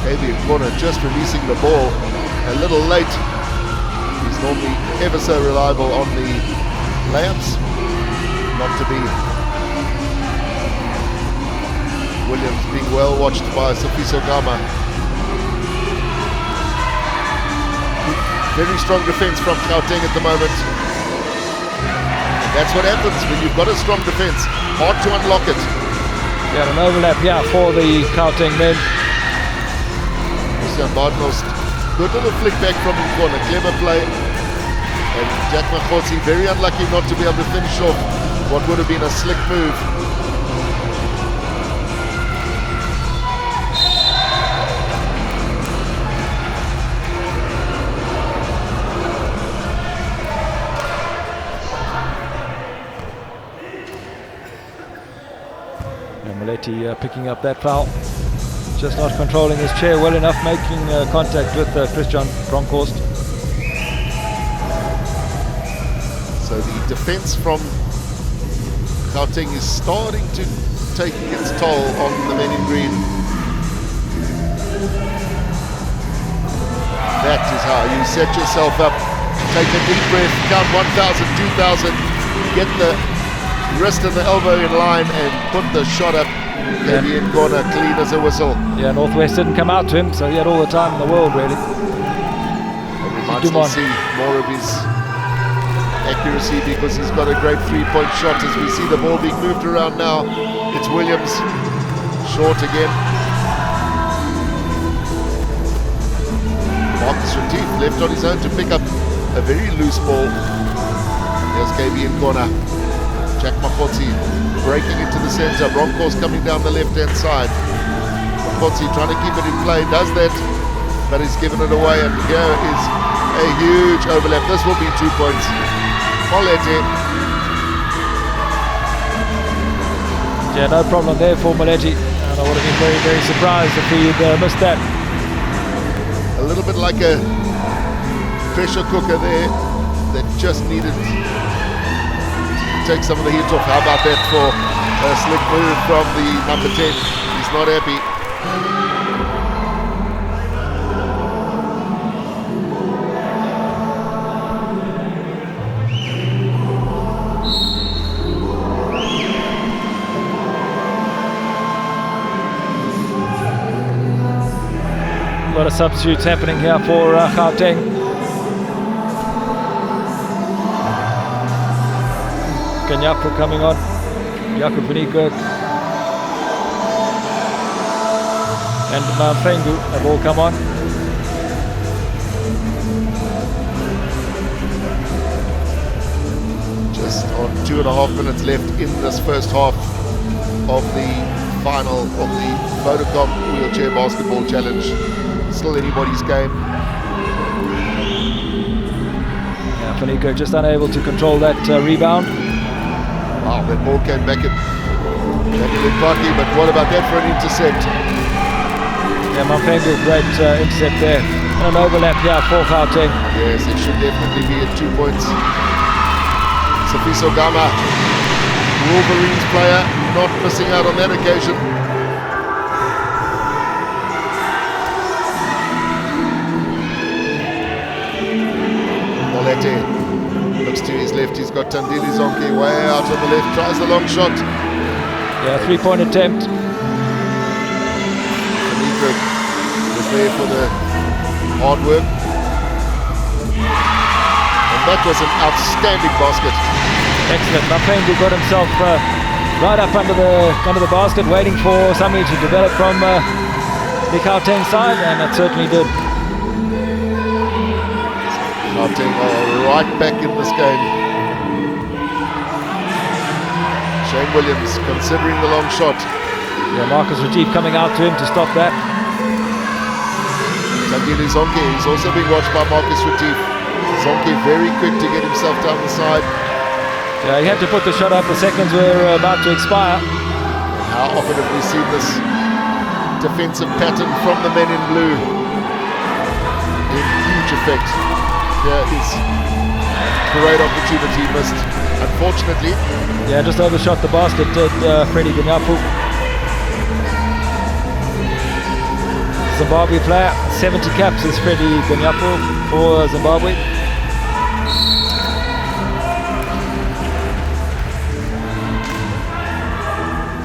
KB in corner just releasing the ball a little late. He's normally ever so reliable on the layups. Not to be. Williams being well watched by Sifiso Gama. Very strong defense from Gauteng at the moment. And that's what happens when you've got a strong defense. Hard to unlock it. Yeah, an overlap here for the Gauteng men. Christian Bartnost, good little flick back from the corner. Clever play. And Jack Makhosi very unlucky not to be able to finish off what would have been a slick move. Moletti picking up that foul. Just not controlling his chair well enough, making contact with Christian Bronkhorst. So the defense from Gauteng is starting to take its toll on the men in green. That is how you set yourself up. Take a deep breath, count 1,000, 2,000, get the wrist and the elbow in line and put the shot up. Maybe in corner, clean as a whistle. Yeah, Northwest didn't come out to him, so he had all the time in the world, really. And we might still see more of his accuracy because he's got a great three-point shot. As we see the ball being moved around now, it's Williams, short again. Marcus Retief left on his own to pick up a very loose ball. There's KB in corner. Jack Makhosi breaking into the center. Bronkhorst coming down the left-hand side. Makhosi trying to keep it in play, does that, but he's given it away, and here is a huge overlap. This will be 2 points. Moletti. Yeah, no problem there for Moletti, and I would have been very, very surprised if he'd missed that. A little bit like a pressure cooker there that just needed take some of the heat off. How about that for a slick move from the number 10? He's not happy. A lot of substitutes happening here for Gauteng. Ganyapu coming on, Jakob van Niekerk and Mafengu have all come on. Just on 2.5 minutes left in this first half of the final of the Vodacom Wheelchair Basketball Challenge. Still anybody's game. Yeah, van Niekerk just unable to control that rebound. Wow, that ball came back at Parky, but what about that for an intercept? Yeah, Mafengu, great intercept there. And an overlap here for Gauteng. Yes, it should definitely be at 2 points. Sifiso Gama, Wolverines player, not missing out on that occasion. Moletti. Looks to his left, he's got Tandili Zonke way out on the left, tries the long shot. Yeah, three-point attempt. Niekert was there for the hard work. And that was an outstanding basket. Excellent. Mafengu got himself right up under the basket, waiting for somebody to develop from the Gauteng side, and it certainly did. Gauteng are right back in this game. Shane Williams considering the long shot. Yeah, Marcus Retief coming out to him to stop that. Tandili Zonke, he's also being watched by Marcus Retief. Zonke very quick to get himself down the side. Yeah, he had to put the shot up, the seconds were about to expire. How often have we seen this defensive pattern from the men in blue in huge effect? There is great opportunity missed, unfortunately. Yeah, just overshot the basket did Freddie Ganyapu. Zimbabwe player, 70 caps is Freddie Ganyapu for Zimbabwe.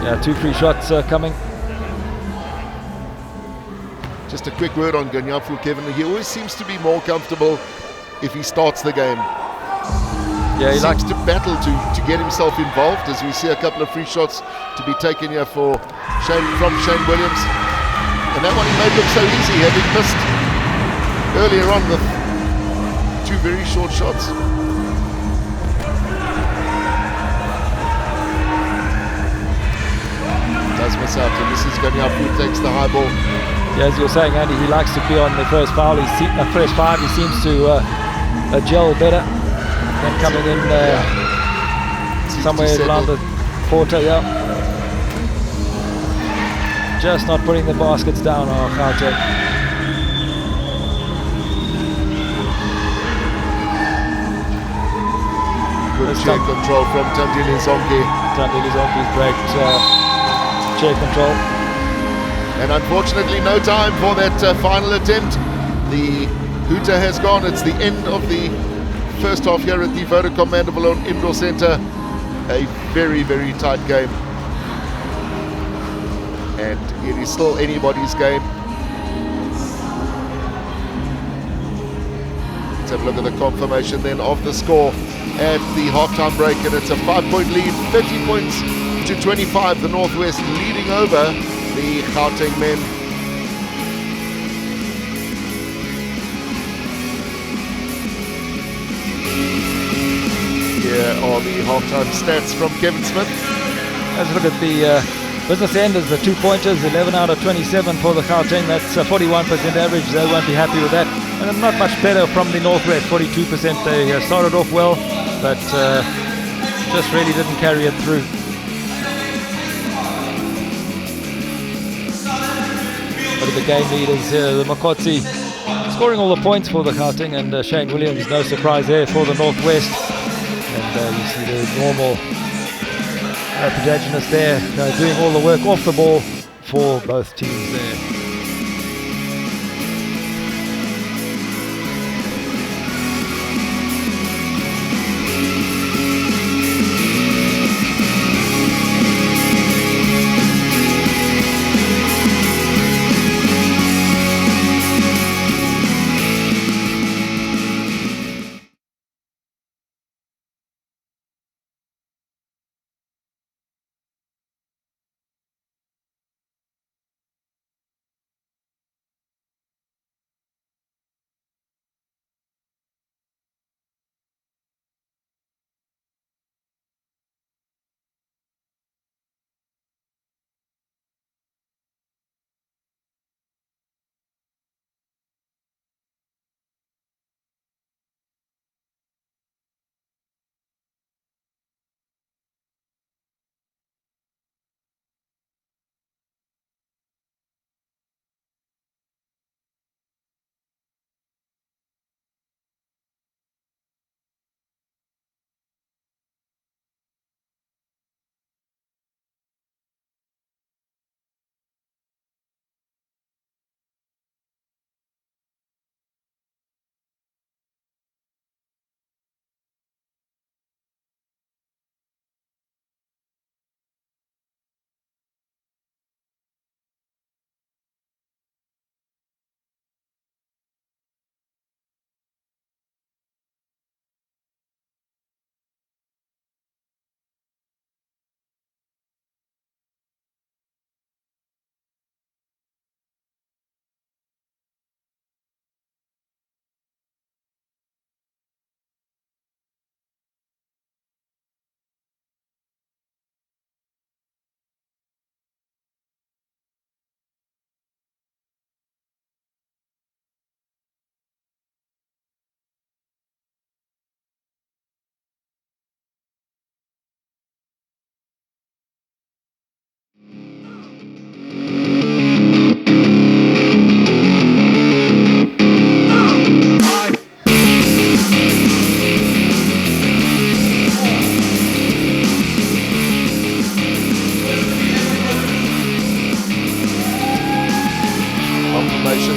Yeah, 2 free shots coming. Just a quick word on Ganyapu, Kevin. He always seems to be more comfortable if he starts the game. Yeah, he seems to battle to get himself involved, as we see a couple of free shots to be taken here from Shane Williams. And that one he made look so easy, having missed earlier on with 2 very short shots. pass out, and this is Ganyap who takes the high ball. Yeah, as you were saying, Andy, he likes to be on the first foul. First five, he seems to gel better than coming in somewhere around the quarter. Yeah, just not putting the baskets down on Gauteng. Good chair control from Tandile Zonke. Tandile Zonke's great chair control. And unfortunately no time for that final attempt. The hooter has gone. It's the end of the first half here at the Vodacom Mandeville Indoor Centre. A very, very tight game. And it is still anybody's game. Let's have a look at the confirmation then of the score at the halftime break, and it's a 5-point lead, 30 points to 25. The Northwest leading over the Gauteng men. Here are the halftime stats from Kevin Smith. Let's look at the business end as the 2-pointers, 11 out of 27 for the Gauteng. That's a 41% average. They won't be happy with that. And not much better from the Northwest, 42%. They started off well, but just really didn't carry it through. Look at the game leaders here, the Makotsi scoring all the points for the Gauteng, and Shane Williams, no surprise there for the Northwest. And you see the normal protagonist there doing all the work off the ball for both teams there.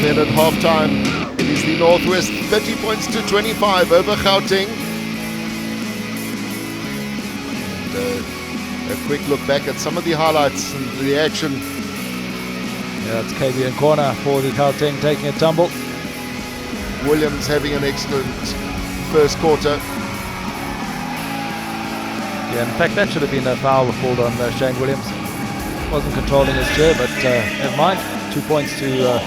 Then at halftime, it is the Northwest 30 points to 25 over Gauteng. And, a quick look back at some of the highlights and the action. Yeah, it's KB in corner for the Gauteng taking a tumble. Williams having an excellent first quarter. Yeah, in fact that should have been a foul called on Shane Williams. Wasn't controlling his chair, but never mind. 2 points to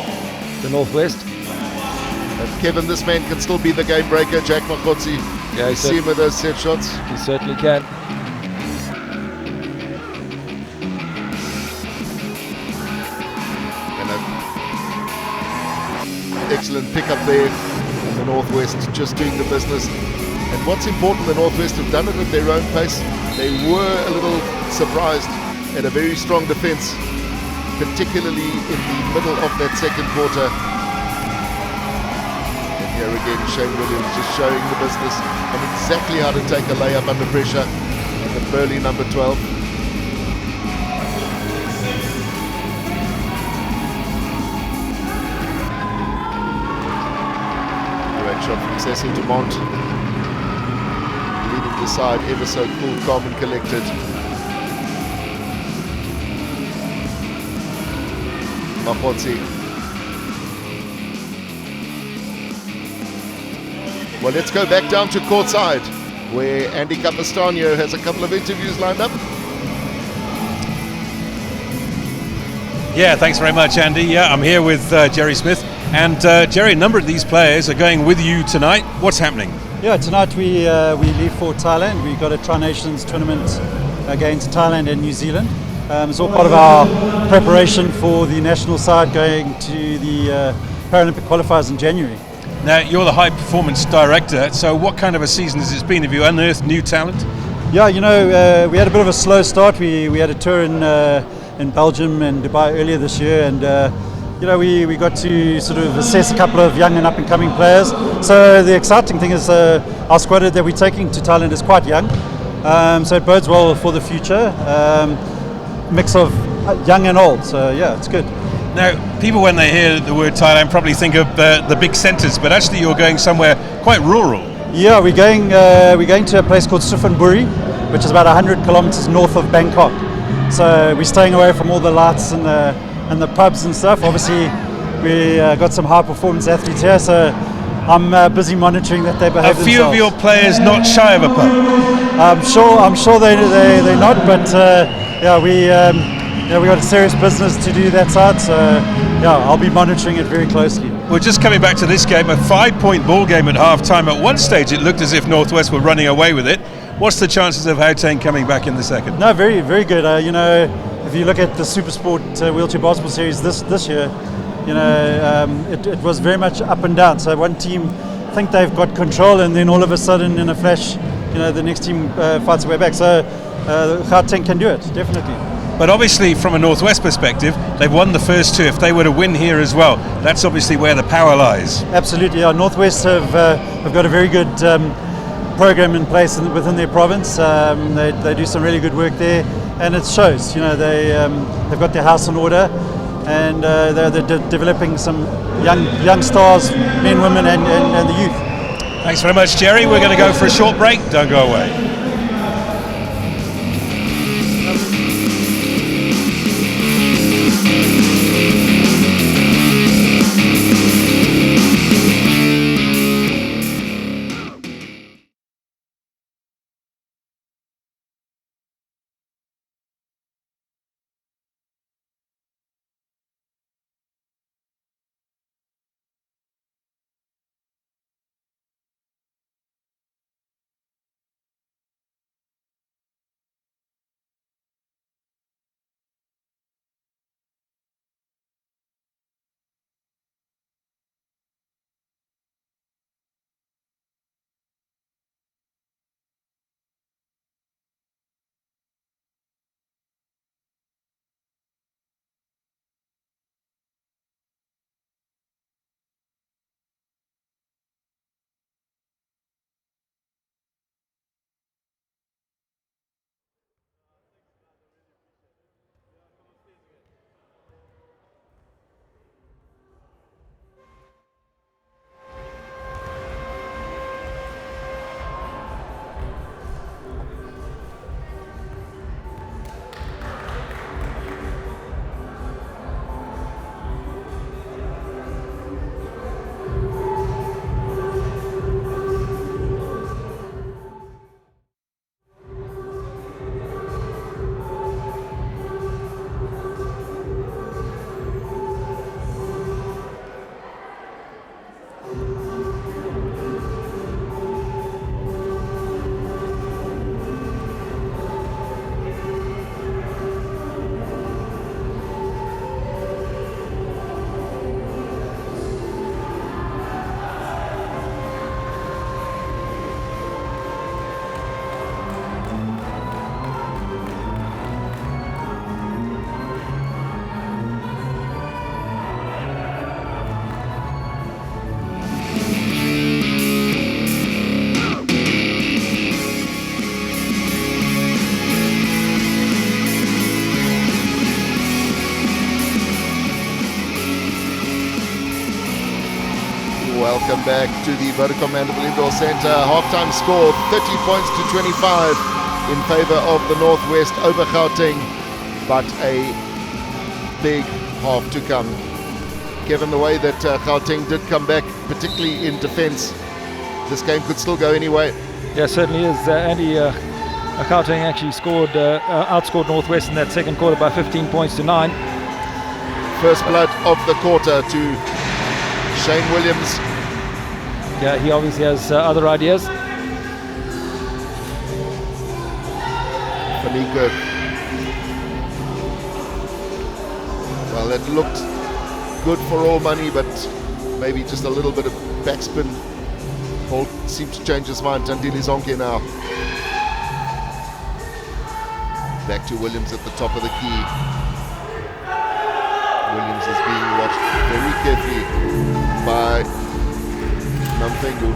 the Northwest. And Kevin, this man can still be the game breaker. Jack Makotsi. Yeah, see him with those set shots. He certainly can. excellent pickup there. And the Northwest just doing the business. And what's important, the Northwest have done it at their own pace. They were a little surprised at a very strong defence, particularly in the middle of that second quarter. And here again, Shane Williams just showing the business and exactly how to take a layup under pressure. And the burly number 12. Great shot from Cecil Dumont. Leading the side ever so cool, calm and collected. Mahotsi. Well, let's go back down to courtside, where Andy Capistanio has a couple of interviews lined up. Yeah, thanks very much, Andy. Yeah, I'm here with Jerry Smith. And Jerry, a number of these players are going with you tonight. What's happening? Yeah, tonight we leave for Thailand. We've got a Tri-Nations tournament against Thailand and New Zealand. It's all part of our preparation for the national side going to the Paralympic qualifiers in January. Now, you're the high performance director, so what kind of a season has it been? Have you unearthed new talent? Yeah, you know, we had a bit of a slow start. We had a tour in Belgium and Dubai earlier this year, and you know, we got to sort of assess a couple of young and up and coming players. So the exciting thing is our squad that we're taking to Thailand is quite young, so it bodes well for the future. Mix of young and old, so yeah, it's good. Now, people when they hear the word Thailand probably think of the big centres, but actually you're going somewhere quite rural. Yeah, we're going to a place called Suphanburi, which is about 100 kilometers north of Bangkok. So we're staying away from all the lights and the pubs and stuff. Obviously, we got some high performance athletes here, so I'm busy monitoring that they behave themselves. A few of your players not shy of a pub. I'm sure they're not, but yeah, we got a serious business to do that side, so yeah, I'll be monitoring it very closely. We're just coming back to this game, a 5-point ball game at half time. At one stage it looked as if Northwest were running away with it. What's the chances of Gauteng coming back in the second? No, very, very good. You know, if you look at the Supersport Wheelchair Basketball Series this year, you know, it was very much up and down. So one team think they've got control, and then all of a sudden, in a flash, you know, the next team fights their way back. So Gauteng can do it, definitely. But obviously, from a Northwest perspective, they've won the first two. If they were to win here as well, that's obviously where the power lies. Absolutely, yeah. Northwest have got a very good program in place within their province. They do some really good work there, and it shows. You know, they've got their house in order, and they're developing some young stars, men, women, and the youth. Thanks very much, Jerry. We're going to go for a short break. Don't go away. Welcome back to the Vodacom Mandeville Indoor Centre. Halftime score 30 points to 25 in favour of the Northwest over Gauteng, but a big half to come. Given the way that Gauteng did come back, particularly in defence, this game could still go anyway. Yeah, certainly is. Andy, Gauteng actually outscored Northwest in that second quarter by 15 points to 9. First blood of the quarter to Shane Williams. Yeah, he obviously has other ideas. Faniko. Well, it looked good for all money, but maybe just a little bit of backspin. Paul seemed to change his mind. Tandili Zonke now. Back to Williams at the top of the key. Williams is being watched very carefully by Namfengu.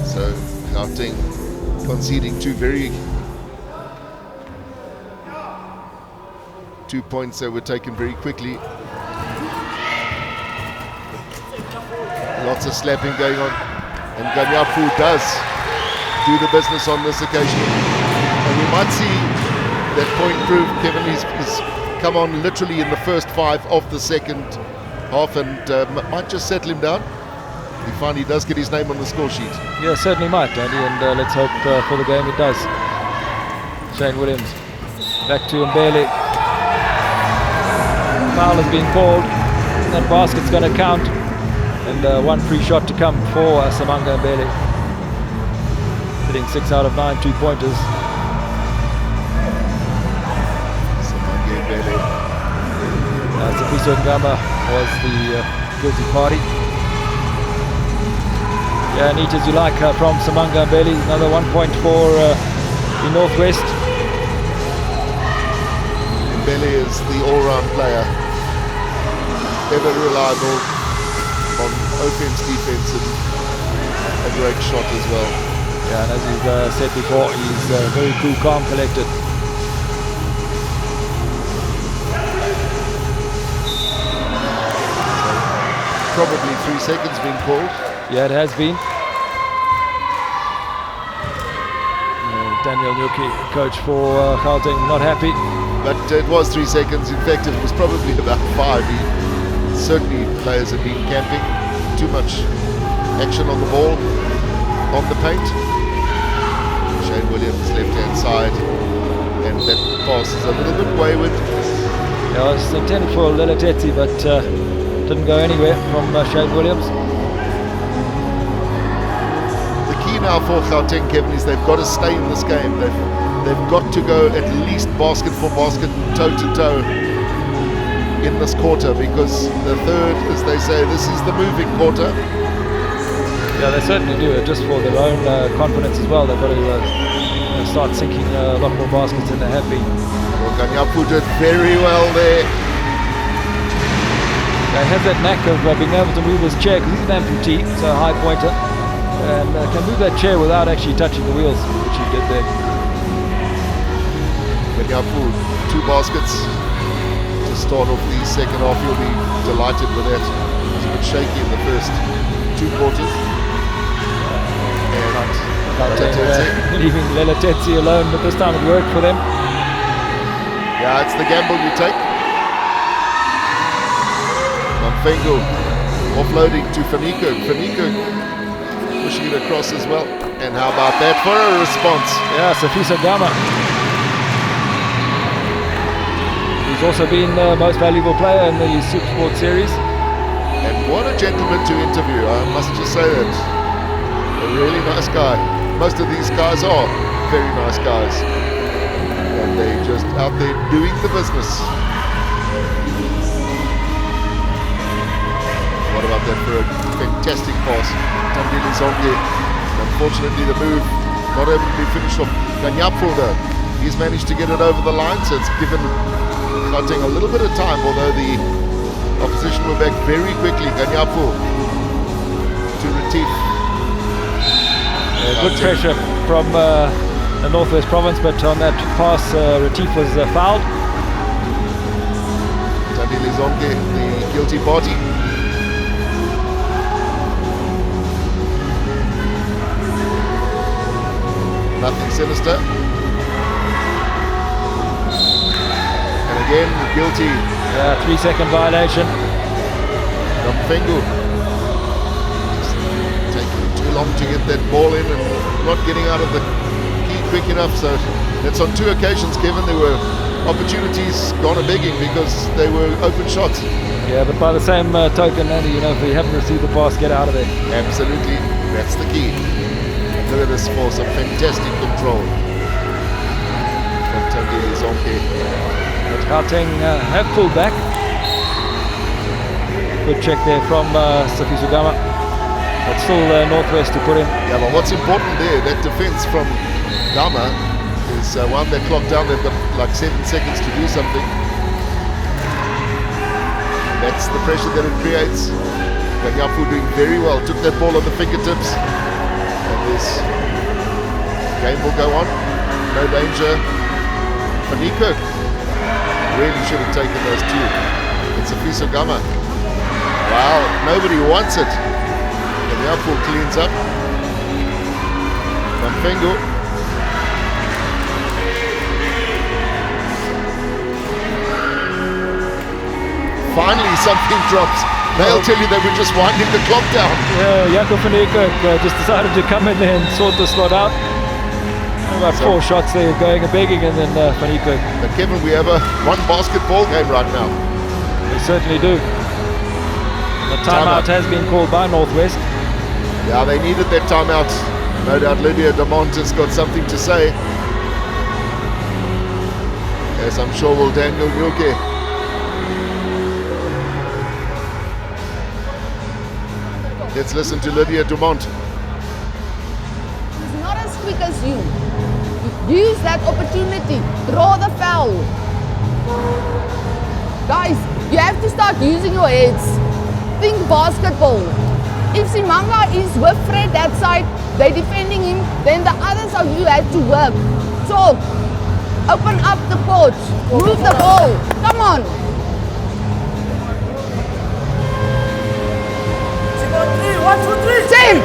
So Gauteng conceding two points that were taken very quickly. Lots of slapping going on, and Ganyapu does do the business on this occasion, and we might see that point prove. Kevin, he's come on literally in the first 5 of the second half, and might just settle him down. He finally does get his name on the score sheet. Yeah, certainly might, Andy, and let's hope for the game it does. Shane Williams back to Mbele. Foul has been called. That basket's going to count, and one free shot to come for Samanga Mbele. Hitting 6 out of 9 2-pointers. Samanga Mbele. Sifiso Ngama was the guilty party. Yeah, neat as you like from Samanga Mbele. Another 1 point for the Northwest. Mbele is the all-round player. Ever reliable on offense, defense, and a great shot as well. Yeah, and as you've said before, he's very cool, calm, collected. Probably 3 seconds being called. Yeah, it has been. Daniel Nyuki, coach for Gauteng, not happy. But it was 3 seconds. In fact, it was probably about 5. Certainly players have been camping. Too much action on the ball, on the paint. Shane Williams, left-hand side. And that pass is a little bit wayward. Yeah, it was intended for Lelatetsi, but didn't go anywhere from Shane Williams. The key now for Gauteng, Kevin, is they've got to stay in this game. They've got to go at least basket for basket, toe to toe in this quarter, because the third, as they say, this is the moving quarter. Yeah, they certainly do it just for their own confidence as well. They've got to start sinking a lot more baskets than they have been. Well, Ganyapu did very well there. He has that knack of being able to move his chair, because he's an amputee, so a high pointer, and can move that chair without actually touching the wheels, which he did there. Ganyapu, 2 baskets to start off the second half. You'll be delighted with that. It was a bit shaky in the first 2 quarters. And leaving Lelatetsi alone, but this time it worked for them. Yeah, it's the gamble you take. Namfengu offloading to Faniko. Faniko pushing it across as well. And how about that for a response? Yeah, Sifiso Ngama. He's also been the most valuable player in the Super Sport Series. And what a gentleman to interview, I must just say that. A really nice guy. Most of these guys are very nice guys. And they're just out there doing the business. What about that for a fantastic pass? Tandili Zonke. Unfortunately, the move not able to be finished off. Ganyapu though, he's managed to get it over the line, so it's given Gauteng a little bit of time, although the opposition were back very quickly. Ganyapu to Retief. Good pressure from the Northwest Province, but on that pass, Retief was fouled. Tandile Zonke, the guilty party. Nothing sinister. And again, guilty. 3-second violation. Mfengu. Just taking too long to get that ball in and not getting out of the key quick enough. So that's on 2 occasions, Kevin. There were opportunities gone a-begging because they were open shots. Yeah, but by the same token, Andy, you know, if we haven't received the pass, get out of there. Absolutely. That's the key. Look at this for some fantastic control from Tandile Zonke. But Gauteng have pulled back. Good check there from Sifiso Gama. But still Northwest to put in. Yeah, but what's important there, that defense from Gama is wound that clock down. They've got like 7 seconds to do something. That's the pressure that it creates. Ganyapu doing very well. Took that ball on the fingertips. And this game will go on. No danger. Faniko really should have taken those 2. It's Sifiso Gama. Wow, nobody wants it. Ganyapu cleans up. Mfengu. Finally something drops. They'll tell you they were just winding the clock down. Yeah, Jaco van Niekerk just decided to come in there and sort the slot out. About 4 shots there going and begging, and then van Niekerk. But Kevin, we have a 1 basketball game right now. We certainly do. The timeout has been called by Northwest. Yeah, they needed that timeout. No doubt Lydia Dumont has got something to say. As I'm sure will Daniel Nuke. Let's listen to Lydia Dumont. He's not as quick as you. Use that opportunity. Draw the foul. Guys, you have to start using your heads. Think basketball. If Simanga is with Fred that side, they're defending him, then the others of you have to work. Talk. Open up the court. Move the ball. Come on. One, two, three. Team.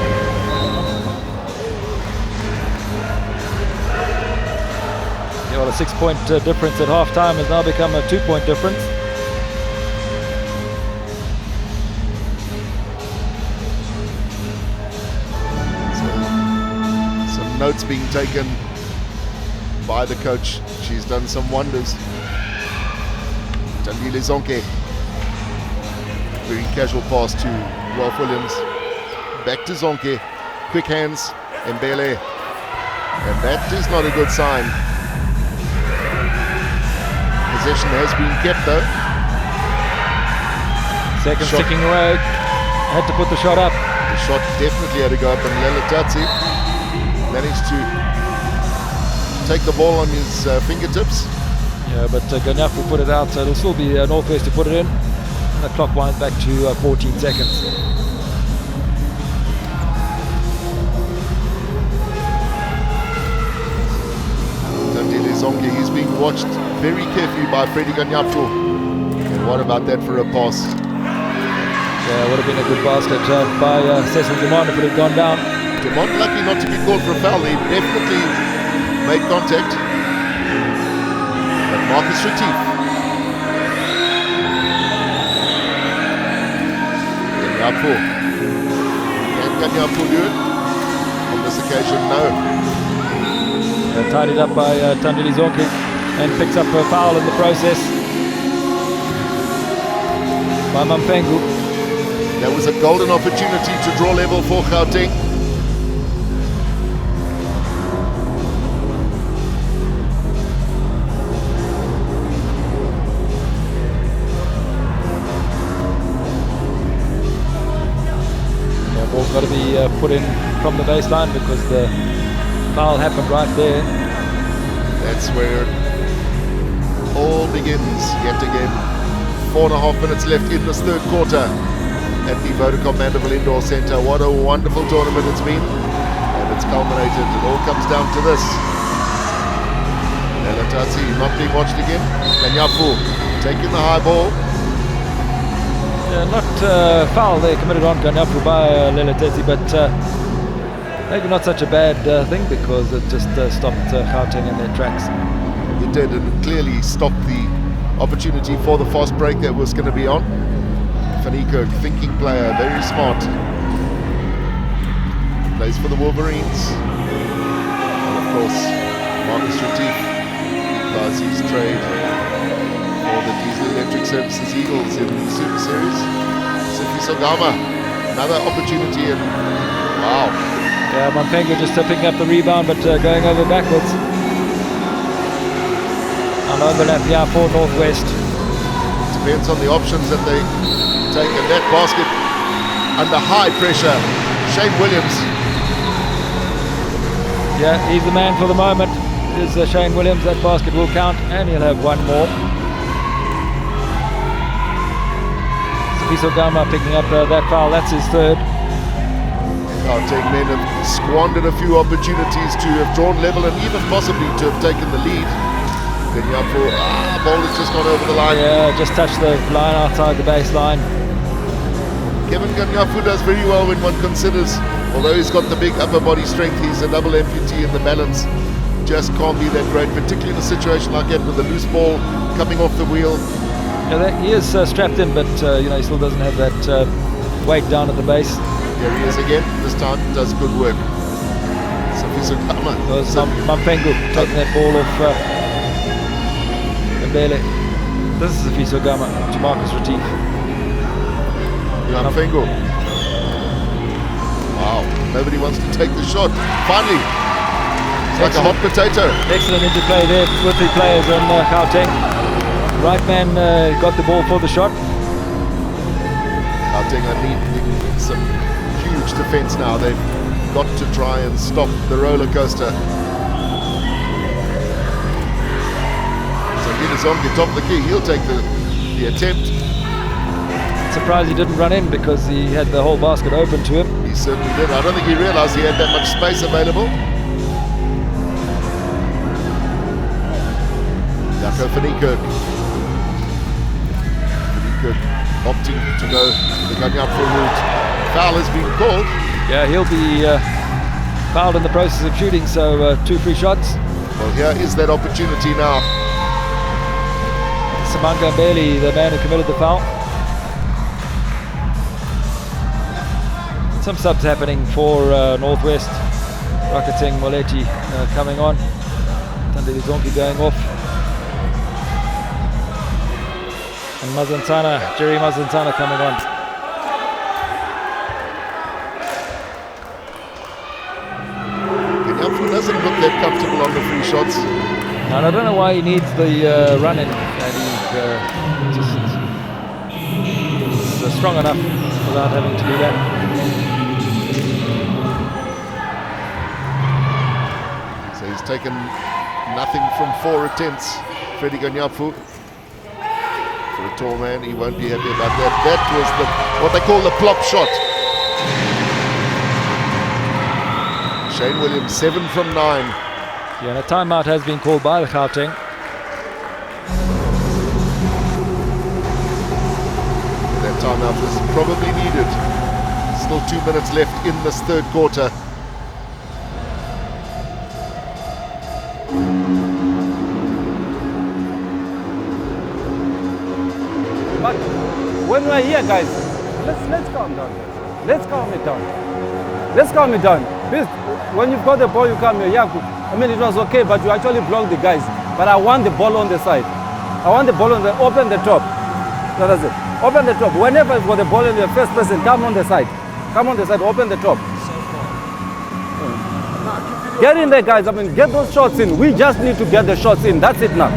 Yeah, well, a 6-point difference at half-time has now become a 2-point difference. Some notes being taken by the coach. She's done some wonders. Tandile Zonke. Very casual pass to Ralph Williams. Back to Zonke. Quick hands. Mbele. And that is not a good sign. Possession has been kept though. Seconds ticking away. Had to put the shot up. The shot definitely had to go up, and Leletatsi managed to take the ball on his fingertips. Yeah, but Ganyapu put it out, so it'll still be Northwest to put it in. And the clock winds back to 14 seconds. Tandile Zonke, he's being watched very carefully by Freddie Ganyapu. And what about that for a pass? Yeah, would have been a good basket by Cecil Dumont if it had gone down. Dumont lucky not to be called for a foul. He definitely made contact. But Marcus Retief. Ganyapu. Can Ganyapu do it? On this occasion, no. Tidied up by Tandile Zonke and picks up a foul in the process by Mfengu. That was a golden opportunity to draw level for Gauteng. Yeah, ball's got to be put in from the baseline because the foul happened right there. That's where all begins yet again. 4.5 minutes left in this third quarter at the Vodacom Mandeville Indoor Centre. What a wonderful tournament it's been, and it's culminated. It all comes down to this. Lelatasi not being watched again. Kanyapu taking the high ball. Yeah, not foul there committed on Kanyapu by Lelatasi, but maybe not such a bad thing, because it just stopped Gauteng in their tracks. It did, and it clearly stopped the opportunity for the fast break that was going to be on. Faniko, thinking player, very smart. Plays for the Wolverines. And of course, Marcus Retief applies his trade for the Diesel Electric Services Eagles in the Super Series. Sifiso Gama, another opportunity, and wow. Yeah, Mampengo just picking up the rebound, but going over backwards. An overlap here for Northwest. Depends on the options that they take, and that basket under high pressure. Shane Williams. Yeah, he's the man for the moment. Is Shane Williams. That basket will count, and he'll have one more. Sifiso Gama picking up that foul. That's his third. Gauteng men have squandered a few opportunities to have drawn level and even possibly to have taken the lead. Ganyapu, ball has just gone over the line. Yeah, just touched the line outside the baseline. Kevin Ganyapu does very well when one considers, although he's got the big upper body strength, he's a double amputee in the balance. Just can't be that great, particularly in a situation like that with a loose ball coming off the wheel. Yeah, he is strapped in, but he still doesn't have that weight down at the base. Here he is again. This time does good work. Sifiso Gama. Mampengo taking that ball off Mbele. This is Sifiso Gama to Marcus Retief. Mampengo. Wow, nobody wants to take the shot. Finally, it's like a hot potato. Excellent interplay there with the players on Gauteng. Right man got the ball for the shot. Gauteng are needing some huge defense now. They've got to try and stop the roller coaster. So Gilizonke, top of the key, he'll take the attempt. Surprised he didn't run in, because he had the whole basket open to him. He certainly did. I don't think he realized he had that much space available. Jaco Faniko opting to go the Ganyapu route. Foul has been called. Yeah, he'll be fouled in the process of shooting, so 2 free shots. Well, here is that opportunity now. Samanga Mbele, the man who committed the foul. Some subs happening for Northwest. Rakateng Molechi coming on. Tandeli Zonki going off. And Jerry Mazantana coming on. Ganyapu doesn't look that comfortable on the free shots. And I don't know why he needs the run-in. And he's strong enough without having to do that. So he's taken nothing from 4 attempts. Freddie Ganyapu. For a tall man, he won't be happy about that. That was what they call the plop shot. Shane Williams, 7 from 9. Yeah, and a timeout has been called by the Gauteng. That timeout was probably needed. Still 2 minutes left in this third quarter. But when we're here, guys, let's calm down. Let's calm it down. Let's calm it down. Please, when you've got the ball, you come here. Yeah, I mean, it was okay, but you actually blocked the guys. But I want the ball on the side. I want the ball on the, open the top. That's it. Open the top. Whenever you've got the ball in the first person, come on the side. Come on the side, open the top. Get in there, guys. I mean, get those shots in. We just need to get the shots in. That's it now.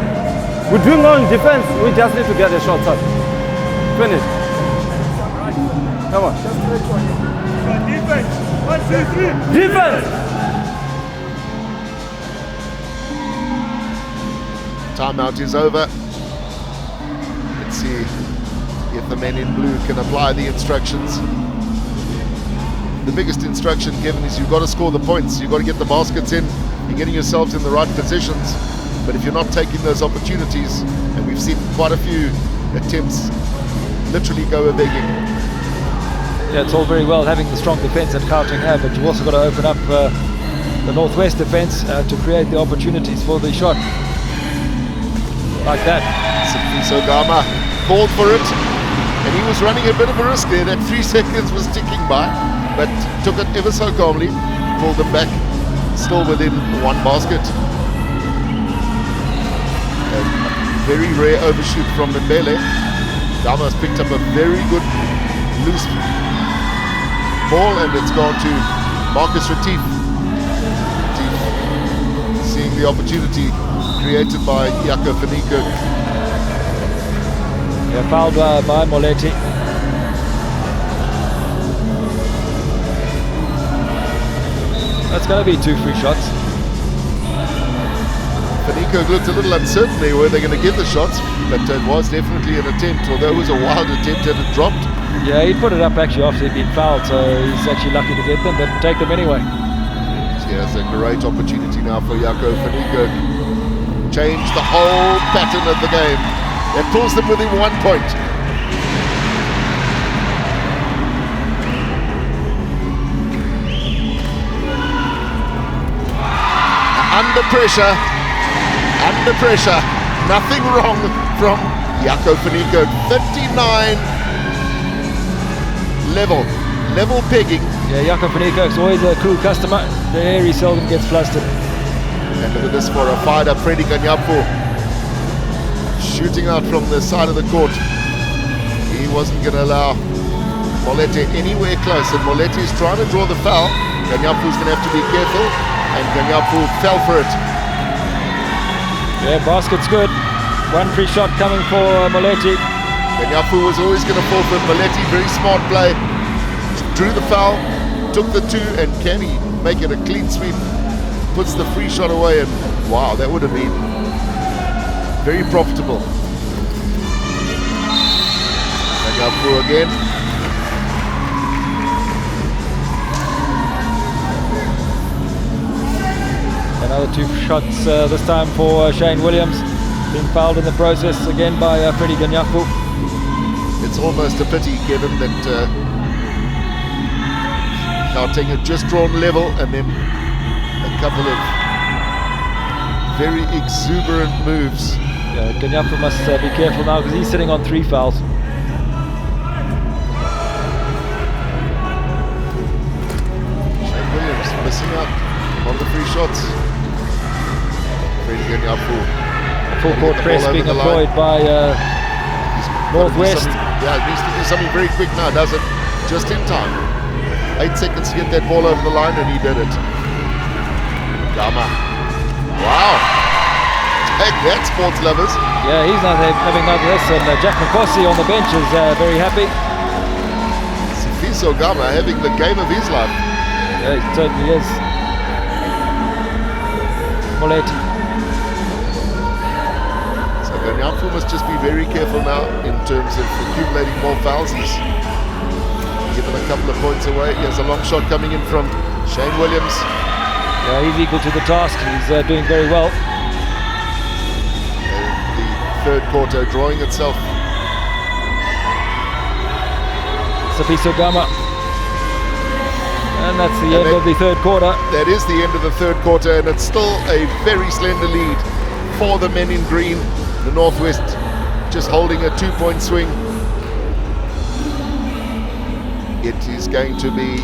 We're doing all defense. We just need to get the shots up. Finish. Come on. Defense. 1, 2, 3. Defense. Timeout is over. see if the men in blue can apply the instructions. The biggest instruction given is you've got to score the points. You've got to get the baskets in. You're getting yourselves in the right positions. But if you're not taking those opportunities, and we've seen quite a few attempts literally go a-begging. Yeah, it's all very well having the strong defence that Gauteng have, but you've also got to open up the Northwest defence to create the opportunities for the shot. Like that. Sifiso Gama called for it, and he was running a bit of a risk there. That 3 seconds was ticking by, but took it ever so calmly, pulled them back, still within one basket. A very rare overshoot from Mandeville. Gama has picked up a very good loose ball, and it's gone to Marcus Retief. Seeing the opportunity created by Jaco van Niekerk. Yeah, fouled by Moletti. That's going to be 2 free shots. Van Niekerk looked a little uncertain there where they're going to get the shots, but it was definitely an attempt, although it was a wild attempt and it dropped. Yeah, he put it up actually after he'd been fouled, so he's actually lucky to get them, but take them anyway. Here's a great opportunity now for Jaco van Niekerk. Change the whole pattern of the game. That pulls them within 1 point. Under pressure, nothing wrong from Jaco van Niekerk. 39 level pegging. Yeah, Jaco van Niekerk's always a cool customer. Very seldom gets flustered. And look at this for a fired up Freddie Ganyapu. Shooting out from the side of the court. He wasn't going to allow Moletti anywhere close, and Moletti is trying to draw the foul. Ganyapu's going to have to be careful, and Ganyapu fell for it. Yeah, basket's good. 1 free shot coming for Moletti. Ganyapu was always going to fall for it. Moletti, very smart play. Drew the foul, took the 2, and can he make it a clean sweep? Puts the free shot away, and wow, that would have been very profitable. Ganyapu again. Another 2 shots this time for Shane Williams. Being fouled in the process again by Freddie Ganyapu. It's almost a pity, Kevin, that Gauteng had just drawn level, and then a couple of very exuberant moves. Yeah, Ganyapu must be careful now because he's sitting on 3 fouls. Shane Williams missing out on the free shots. Freddie Ganyapu. Full court press being employed by Northwest. Yeah, it needs to do something very quick now, does it? Just in time. 8 seconds to get that ball over the line, and he did it. Gama. Wow. Take that, sports lovers. Yeah, he's not having none of this, and Jack McCossie on the bench is very happy. Sifiso Gama having the game of his life. Yeah, he certainly is. Moletti. Ganyapu must just be very careful now in terms of accumulating more fouls. He's given a couple of points away. He has a long shot coming in from Shane Williams. Yeah, he's equal to the task. He's doing very well. And the third quarter drawing itself. Sifiso Gama. And that's the end of the third quarter. That is the end of the third quarter, and it's still a very slender lead for the men in green. The Northwest just holding a 2-point swing. It is going to be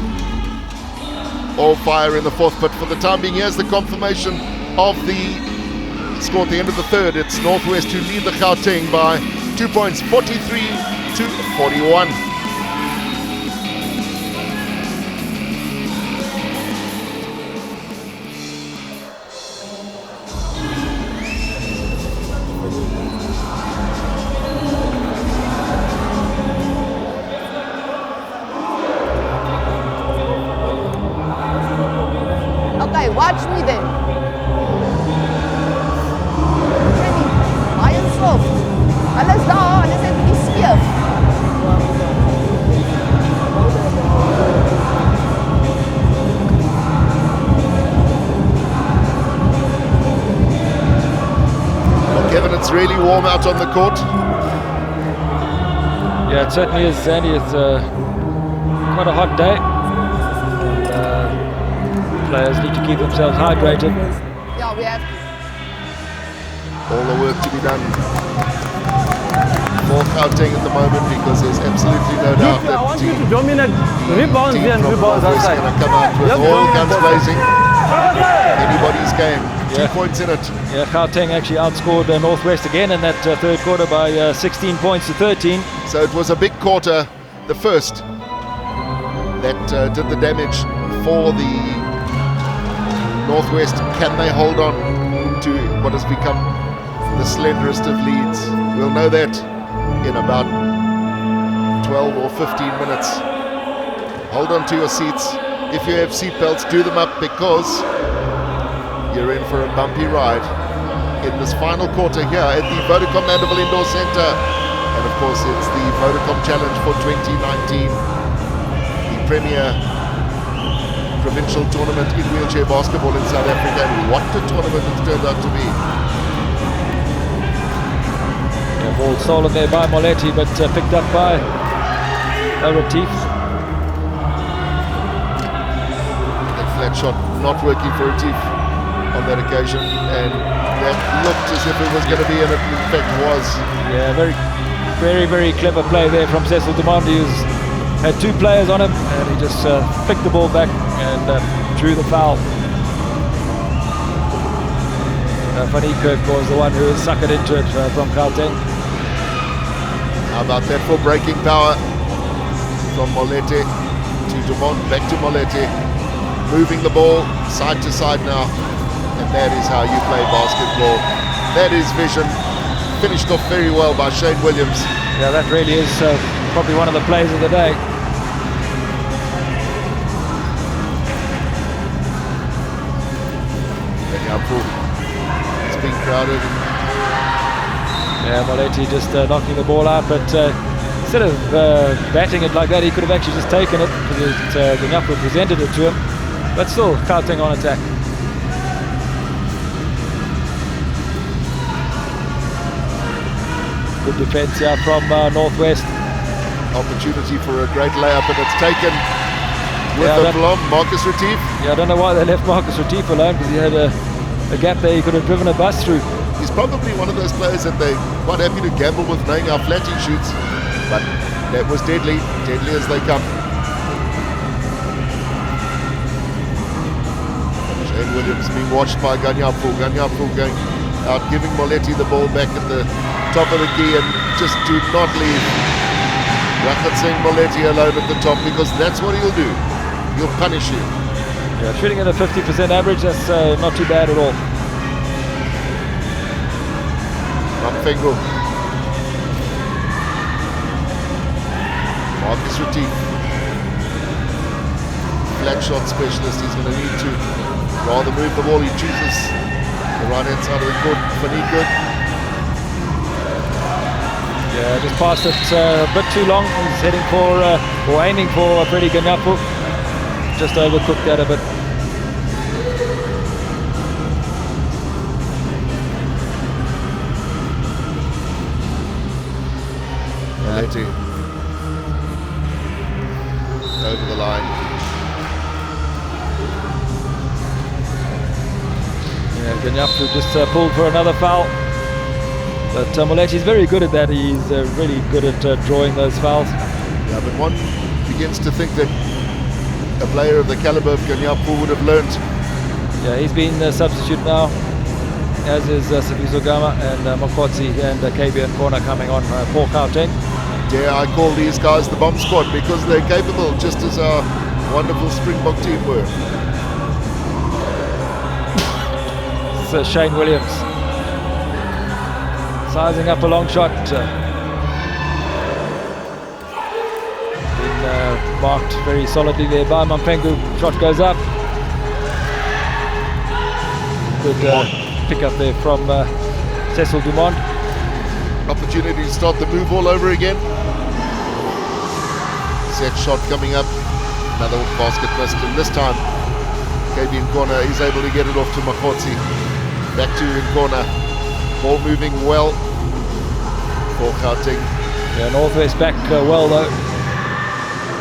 all fire in the fourth, but for the time being, here's the confirmation of the score at the end of the third. It's Northwest who lead the Gauteng by 2 points, 43-41. Okay, watch me then. Ready? High and soft. Alles daar, alles het really warm out on the court. Yeah, it certainly is, Andy. It's quite a hot day. And, players need to keep themselves hydrated. Yeah, we have All the work to be done for Gauteng at the moment, because there's absolutely no doubt I that want you to team dominate rebounds here and from rebounds Northwest outside. are going to come out with You have to all dominate guns both. blazing. Anybody's game. 2 points in it. Yeah, Gauteng actually outscored Northwest again in that third quarter by 16 points to 13. So it was a big quarter, the first, that did the damage for the Northwest. Can they hold on to what has become the slenderest of leads? We'll know that in about 12 or 15 minutes. Hold on to your seats. If you have seatbelts, do them up, because you're in for a bumpy ride in this final quarter here at the Vodacom Mandeville Indoor Centre. And of course, it's the Vodacom Challenge for 2019, the premier provincial tournament in wheelchair basketball in South Africa. And what a tournament it's turned out to be. Yeah, ball stolen there by Moletti, but picked up by Retief. That flat shot not working for Retief on that occasion, and that looked as if it was going to be, and it in fact was. Yeah, very clever play there from Cecil Dumond. He had two players on him, and he just picked the ball back and drew the foul. Van Niekerk was the one who suckered into it from Gauteng. How about that for breaking power from Moletti to Dumond, back to Moletti, moving the ball side to side now, and that is how you play basketball. That is vision. Finished off very well by Shane Williams. Yeah, that really is probably one of the plays of the day. It's been crowded. Yeah, Moletti just knocking the ball out, but instead of batting it like that, he could have actually just taken it, because Ganyapu presented it to him. But still, Gauteng on attack. Good defense here from Northwest. Opportunity for a great layup, and it's taken with Yeah, a blom. Marcus Retief. Yeah, I don't know why they left Marcus Retief alone, because he had a gap there he could have driven a bus through. He's probably one of those players that they're quite happy to gamble with, knowing how flat he shoots. But that was deadly as they come. Shane Williams being watched by Ganyapu. Ganyapu going out, giving Moletti the ball back at the top of the key, and just do not leave Rakhat Singh Moletti alone at the top, because that's what he'll do. He'll punish you. Yeah, shooting at a 50% average, that's not too bad at all. Mamfengu. Marcus Retief. Flat shot specialist. He's going to need to rather move the ball. He chooses the right hand side of the court. Fanik. Yeah, just passed it a bit too long. He's heading for, or aiming for Freddie Ganyapu. Just overcooked that a bit. Moletti. Over the line. Yeah, Ganyapu just pulled for another foul. But Moletti's very good at that. He's really good at drawing those fouls. Yeah, but one begins to think that a player of the caliber of Ganyapu would have learnt. Yeah, he's been a substitute now, as is Sifiso Gama and Mokotsi and KB and Corner coming on for Gauteng. Dare I call these guys the bomb squad, because they're capable, just as our wonderful Springbok team were. It's Shane Williams sizing up a long shot. Been marked very solidly there by Mampengu. Shot goes up. Good pick up there from Cecil Dumond. Opportunity to start the move all over again. Set shot coming up. Another basket missed, and this time KB in corner is able to get it off to Makotsi. Back to in corner. Ball moving well for Gauteng. Yeah, Northwest back well though.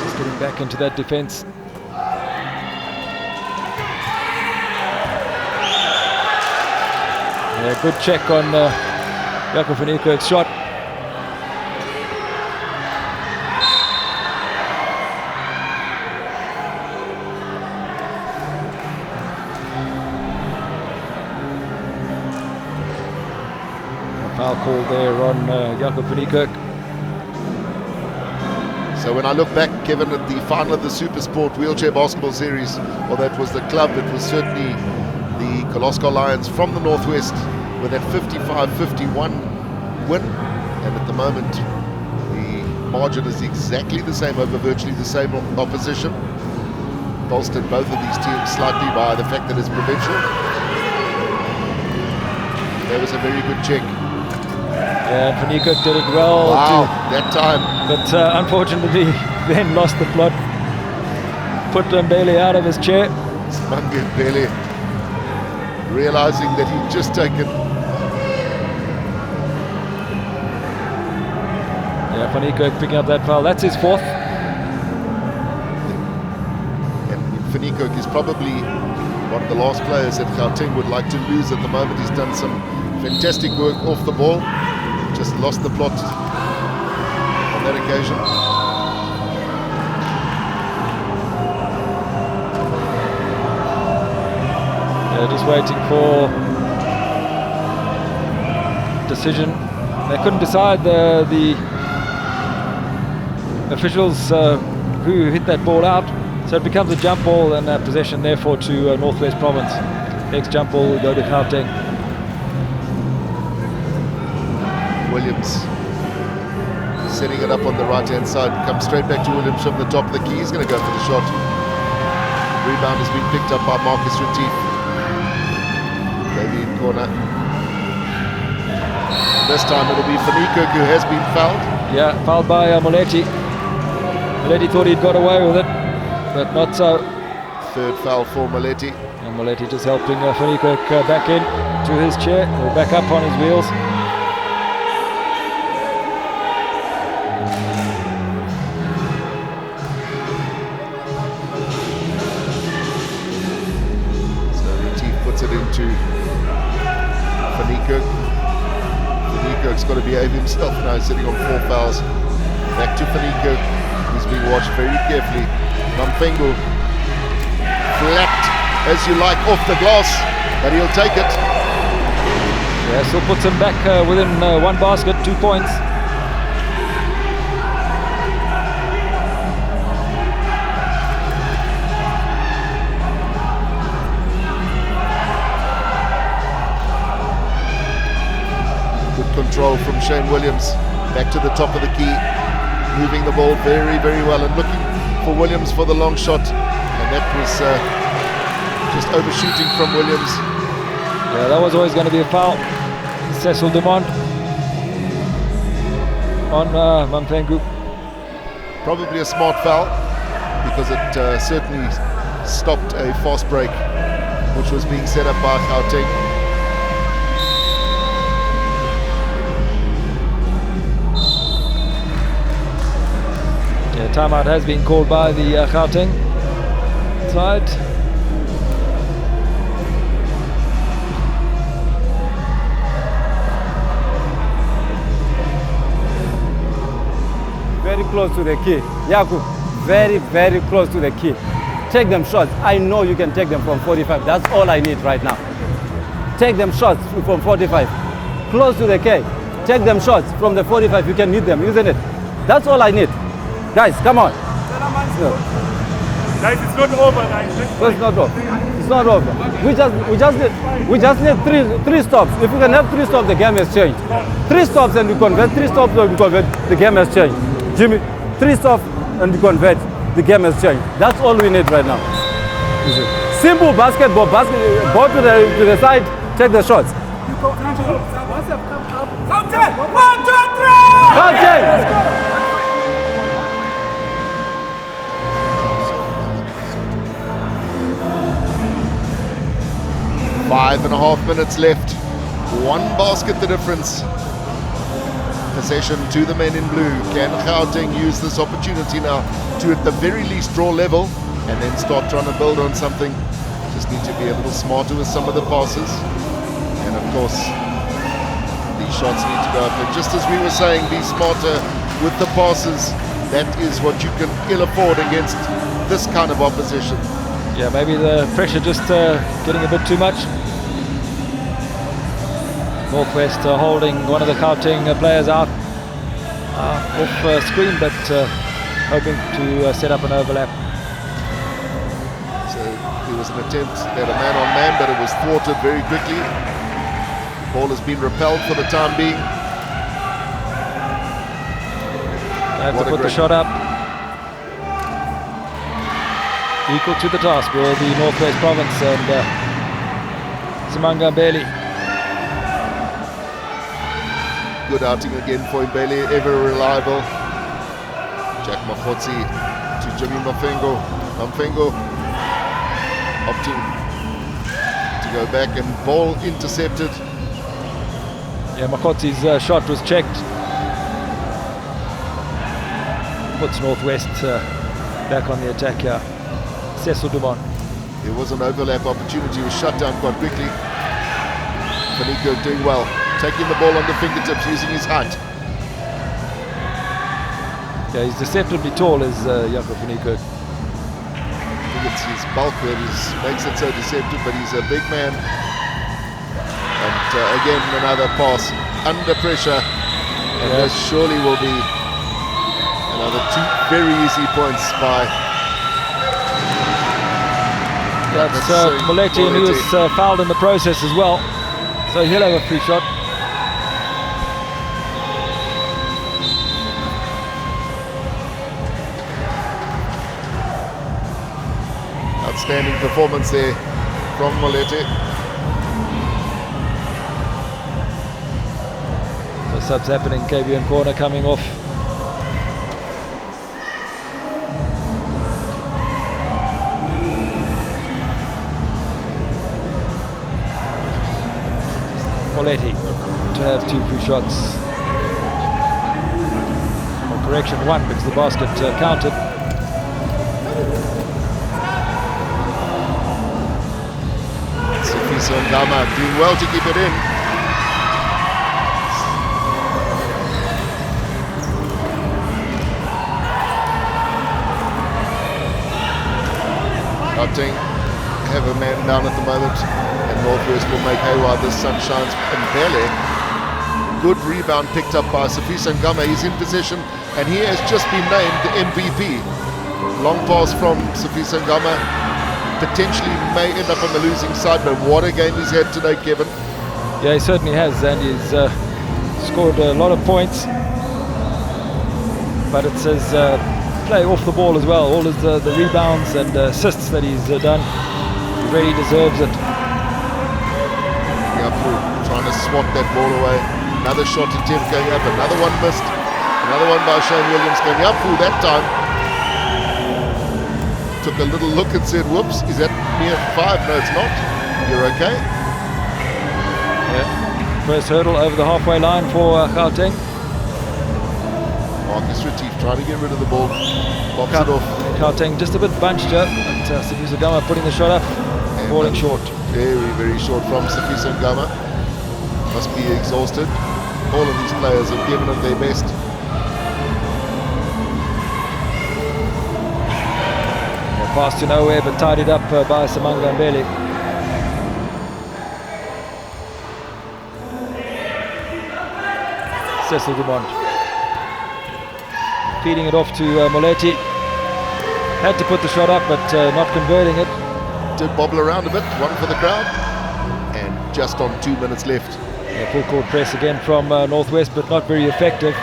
Just getting back into that defence. Yeah, good check on Jakob van Niekerk's shot. Foul call there on Jakob van Niekerk. So when I look back, Kevin, at the final of the Supersport Wheelchair Basketball Series, well, that was the club, it was certainly the Kolosko Lions from the Northwest with that 55-51 win. And at the moment, the margin is exactly the same over virtually the same opposition. Bolstered both of these teams slightly by the fact that it's provincial. That was a very good check. And Van Niekerk did it well. Wow, that time. But unfortunately, then lost the plot. Put Mbele out of his chair. Mbele realizing that he'd just taken. Yeah, Van Niekerk picking up that foul. That's his fourth. And Van Niekerk is probably one of the last players that Gauteng would like to lose at the moment. He's done some fantastic work off the ball. Just lost the plot on that occasion. Yeah, just waiting for decision. They couldn't decide the officials who hit that ball out, so it becomes a jump ball and possession therefore to Northwest Province. Next jump ball will go to Gauteng. Williams setting it up on the right hand side, comes straight back to Williams from the top of the key. He's going to go for the shot. Rebound has been picked up by Marcus Retief. Maybe in corner. And this time it'll be Van Niekerk who has been fouled. Yeah, fouled by Moletti. Moletti thought he'd got away with it, but not so. Third foul for Moletti. And Moletti just helping Van Niekerk back in to his chair, or back up on his wheels. Into Van Niekerk. Van Niekerk's got to behave himself now, sitting on 4 fouls. Back to Van Niekerk, who's being watched very carefully. Namfengu flapped, as you like, off the glass, but he'll take it. Yeah, so puts him back within one basket, 2 points. Control from Shane Williams, back to the top of the key, moving the ball very, very well and looking for Williams for the long shot, and that was just overshooting from Williams. Yeah, that was always going to be a foul. Cecil Dumont on Mamfengu. Probably a smart foul because it certainly stopped a fast break which was being set up by Gauteng. Timeout has been called by the Gauteng side. Very close to the key. Jakub, very, very close to the key. Take them shots. I know you can take them from 45. That's all I need right now. Take them shots from 45. Close to the key. Take them shots from the 45. You can need them, isn't it? That's all I need. Guys, come on. Guys, it's not over, guys. It's not over. It's not over. We just need three stops. If we can have 3 stops, the game has changed. 3 stops and we convert. 3 stops and we convert. The game has changed. Jimmy, 3 stops and we convert. The game has changed. That's all we need right now. Simple basketball. Ball to the side. Take the shots. Gauteng! 1, 2, 3! Gauteng! 5.5 minutes left. One basket the difference. Possession to the men in blue. Can Gauteng use this opportunity now to at the very least draw level and then start trying to build on something? Just need to be a little smarter with some of the passes. And of course, these shots need to go up. And just as we were saying, be smarter with the passes. That is what you can ill afford against this kind of opposition. Yeah, maybe the pressure just getting a bit too much. Northwest holding one of the Gauteng players out off screen, but hoping to set up an overlap. So there was an attempt at a man-on-man, but it was thwarted very quickly. Ball has been repelled for the time being. They have to put the shot up. Equal to the task will be Northwest Province and Simanga Mbele. Good outing again for Mbele, ever reliable. Jack Makotsi to Jimmy Mafengo. Mafengo opting to go back and ball intercepted. Yeah, Makotsi's shot was checked. Puts Northwest back on the attack here. Cecil Dumont. There was an overlap opportunity, was shut down quite quickly. Finico doing well, taking the ball on the fingertips, using his height. Yeah, he's deceptively tall, is Jaco Finico. I think it's his bulk that makes it so deceptive, but he's a big man. And again, another pass under pressure. And this surely will be another 2 very easy points by... That's Moletti, and he was fouled in the process as well. So he'll have a free shot. Outstanding performance there from Moletti. So subs happening, KBN corner coming off. Moletti to have 2 free shots. Or correction, 1 because the basket counted. Sifiso Ngama doing well to keep it in. Gauteng have a man down at the moment, and Northwest will make hay while the sun shines. Mbele, good rebound picked up by Sifiso Ngama. He's in position, and he has just been named the MVP. Long pass from Sifiso Ngama, potentially may end up on the losing side, but what a game he's had today, Kevin. Yeah, he certainly has, and he's scored a lot of points. But it's his play off the ball as well, all the rebounds and assists that he's done. He really deserves it. Trying to swat that ball away. Another shot attempt going up, another one missed. Another one by Shane Williams going up. That time took a little look and said, whoops, is that near 5? No, it's not. You're okay. Yeah. First hurdle over the halfway line for Gauteng. Marcus Retief trying to get rid of the ball. Pops it off. Gauteng just a bit bunched up, but Sifiso Ngama putting the shot up, falling short. Very, very short from Sifiso Ngama. Must be exhausted. All of these players have given it their best. Pass to nowhere, but tidied up by Simanga Mbele. Cecil Dumont feeding it off to Moletti. Had to put the shot up, but not converting it. Did bobble around a bit, one for the crowd, and just on 2 minutes left. Yeah, full court press again from Northwest, but not very effective.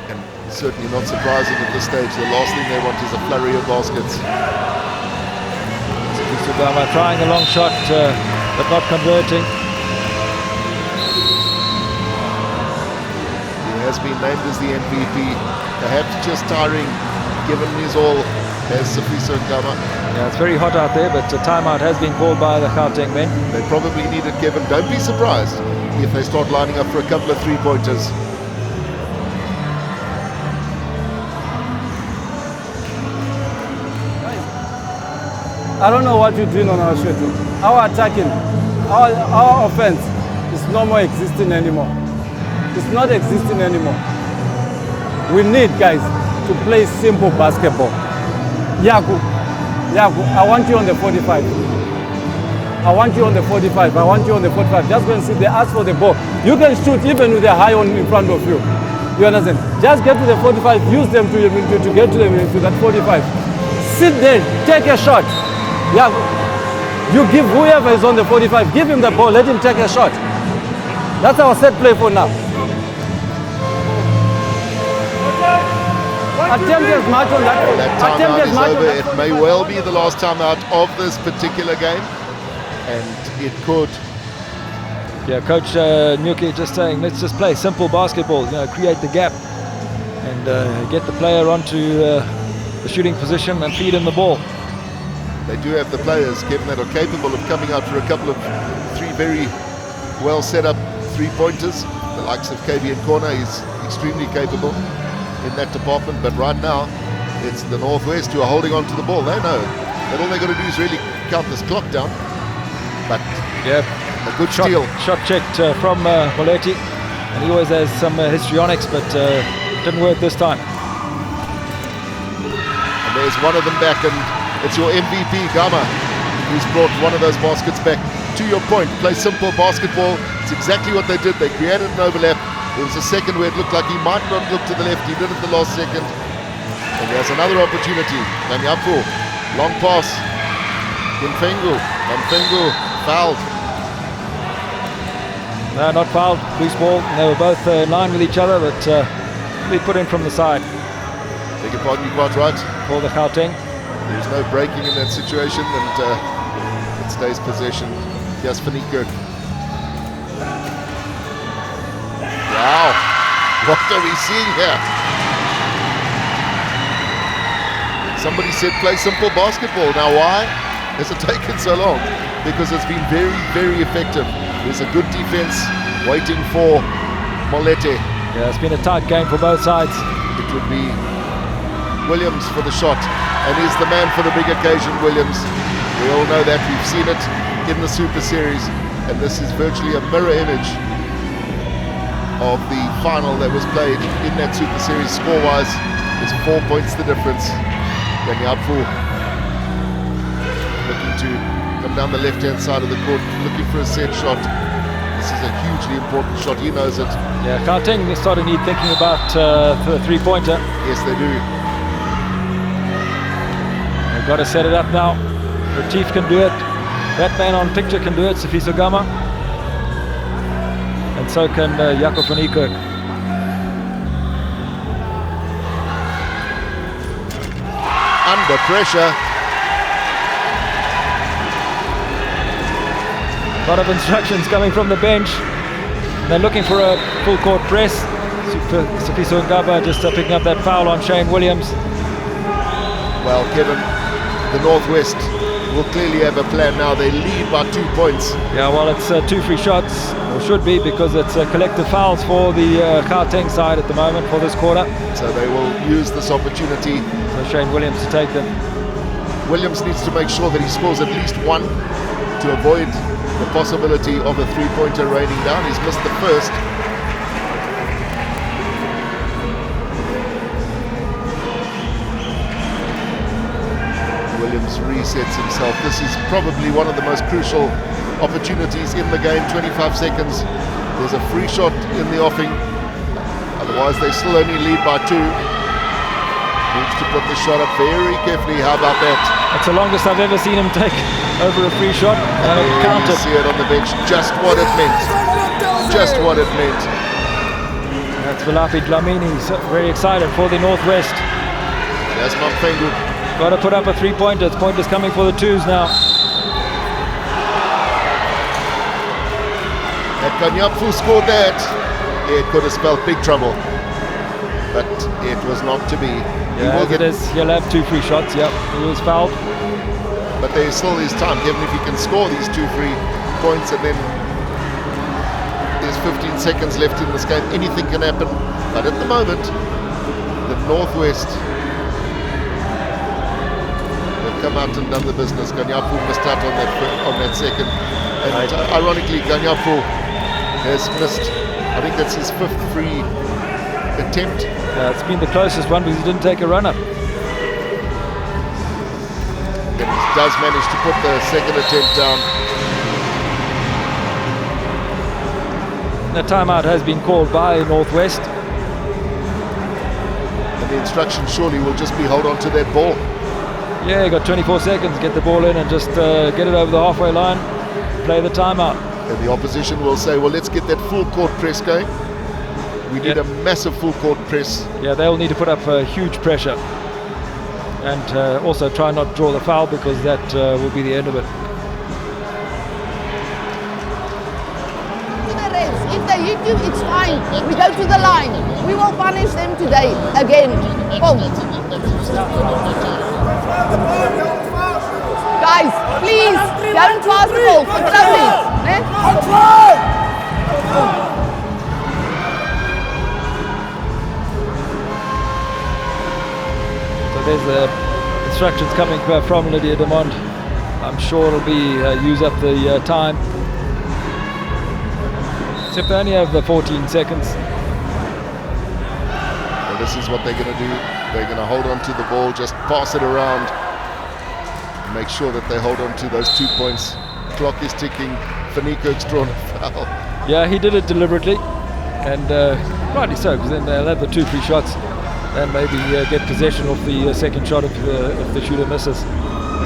And certainly not surprising at this stage. The last thing they want is a flurry of baskets. Sugama trying a long shot, but not converting. He has been named as the MVP. Perhaps just tiring, given his all There's Sifiso Ngama. Yeah, it's very hot out there, but a timeout has been called by the Gauteng men. They probably need it, Kevin. Don't be surprised if they start lining up for a couple of three-pointers. I don't know what you're doing on our schedule. Our attacking, our offense is no more existing anymore. It's not existing anymore. We need, guys, to play simple basketball. Yaku, I want you on the 45. I want you on the 45. I want you on the 45. Just go and sit there, ask for the ball. You can shoot even with the high on in front of you. You understand? Just get to the 45, use them to get to that 45. Sit there, take a shot. Yeah, you give whoever is on the 45, give him the ball, let him take a shot. That's our set play for now. Attempt as much on that. That timeout is over. It may well be the last timeout of this particular game, and it could. Yeah, Coach Nyuki just saying, let's just play simple basketball. You know, create the gap and get the player onto the shooting position and feed him the ball. They do have the players, Kevin, that are capable of coming out for a couple of three very well set up three-pointers. The likes of KB and Corner is extremely capable in that department, but right now it's the Northwest who are holding on to the ball. They know that all they got to do is really count this clock down. But yeah, a good steal. Shot checked from Moletti, and he always has some histrionics, but didn't work this time. And there's one of them back, and it's your MVP, Gama, who's brought one of those baskets back. To your point, play simple basketball. It's exactly what they did. They created an overlap. There was a second where it looked like he might not look to the left. He did it the last second. And there's another opportunity. Ganyapu, long pass. Mfengu fouled. No, not fouled. Loose ball. They were both in line with each other, but we put in from the side. Beg your pardon, you're quite right. For the Gauteng. There's no breaking in that situation, and it stays possession. Here's Faniko. Wow, what are we seeing here? Somebody said play simple basketball. Now why has it taken so long? Because it's been very, very effective. There's a good defense waiting for Moletti. Yeah, it's been a tight game for both sides. It would be Williams for the shot, and he's the man for the big occasion, Williams. We all know that. We've seen it in the Super Series, and this is virtually a mirror image of the final that was played in that Super Series. Score-wise, it's 4 points the difference. Ganyapu looking to come down the left-hand side of the court, looking for a set shot. This is a hugely important shot. He knows it. Yeah, Gauteng is starting to need thinking about the three-pointer. Yes, they do. They've got to set it up now. Retief can do it. That man on picture can do it, Sifiso Gama. And so can Jaco van Niekerk. Under pressure. A lot of instructions coming from the bench. They're looking for a full court press. Sifiso Ngaba just picking up that foul on Shane Williams. Well, Kevin, the Northwest will clearly have a plan now. They lead by 2 points. Yeah, well, it's 2 free shots, or should be, because it's collective fouls for the Gauteng side at the moment for this quarter. So they will use this opportunity. So Shane Williams to take them. Williams needs to make sure that he scores at least one to avoid the possibility of a three-pointer raining down. He's missed the first. Williams resets himself. This is probably one of the most crucial opportunities in the game. 25 seconds. There's a free shot in the offing. Otherwise, they still only lead by 2. Needs to put the shot up very carefully. How about that? That's the longest I've ever seen him take over a free shot. You see it on the bench. Just what it meant. Just what it meant. That's Valapi Dlamini. He's very excited for the Northwest. That's Mfengu. Got to put up a three-pointer. It's pointers coming for the 2s now. Had Ganyapu scored that, it could have spelled big trouble. But it was not to be. Yeah, as it is, he'll have 2 free shots. Yep, he was fouled. But there still is time. Even if he can score these 2 free points, and then there's 15 seconds left in this game, anything can happen. But at the moment, the Northwest have come out and done the business. Ganyapu missed out on that second. And ironically, Ganyapu has missed, I think that's his 5th free attempt. Yeah, it's been the closest one because he didn't take a run-up. And he does manage to put the second attempt down. The timeout has been called by Northwest. And the instruction surely will just be hold on to that ball. Yeah, you got 24 seconds, get the ball in and just get it over the halfway line, play the timeout. And the opposition will say, well, let's get that full court press going. We need a massive full court press. Yeah, they'll need to put up huge pressure. And also try not to draw the foul, because that will be the end of it. If they hit you, it's fine. We go to the line. We will punish them today again. Boom. Guys, please don't pass the ball. Control it. So there's the instructions coming from Lydia Demond. I'm sure it'll be use up the time. Except they only have the 14 seconds. Well, this is what they're going to do. They're going to hold on to the ball, just pass it around. Make sure that they hold on to those 2 points. Clock is ticking. Faniko's drawn a foul. Yeah, he did it deliberately, and rightly so, because then they'll have the 2 free shots and maybe get possession of the second shot if the shooter misses.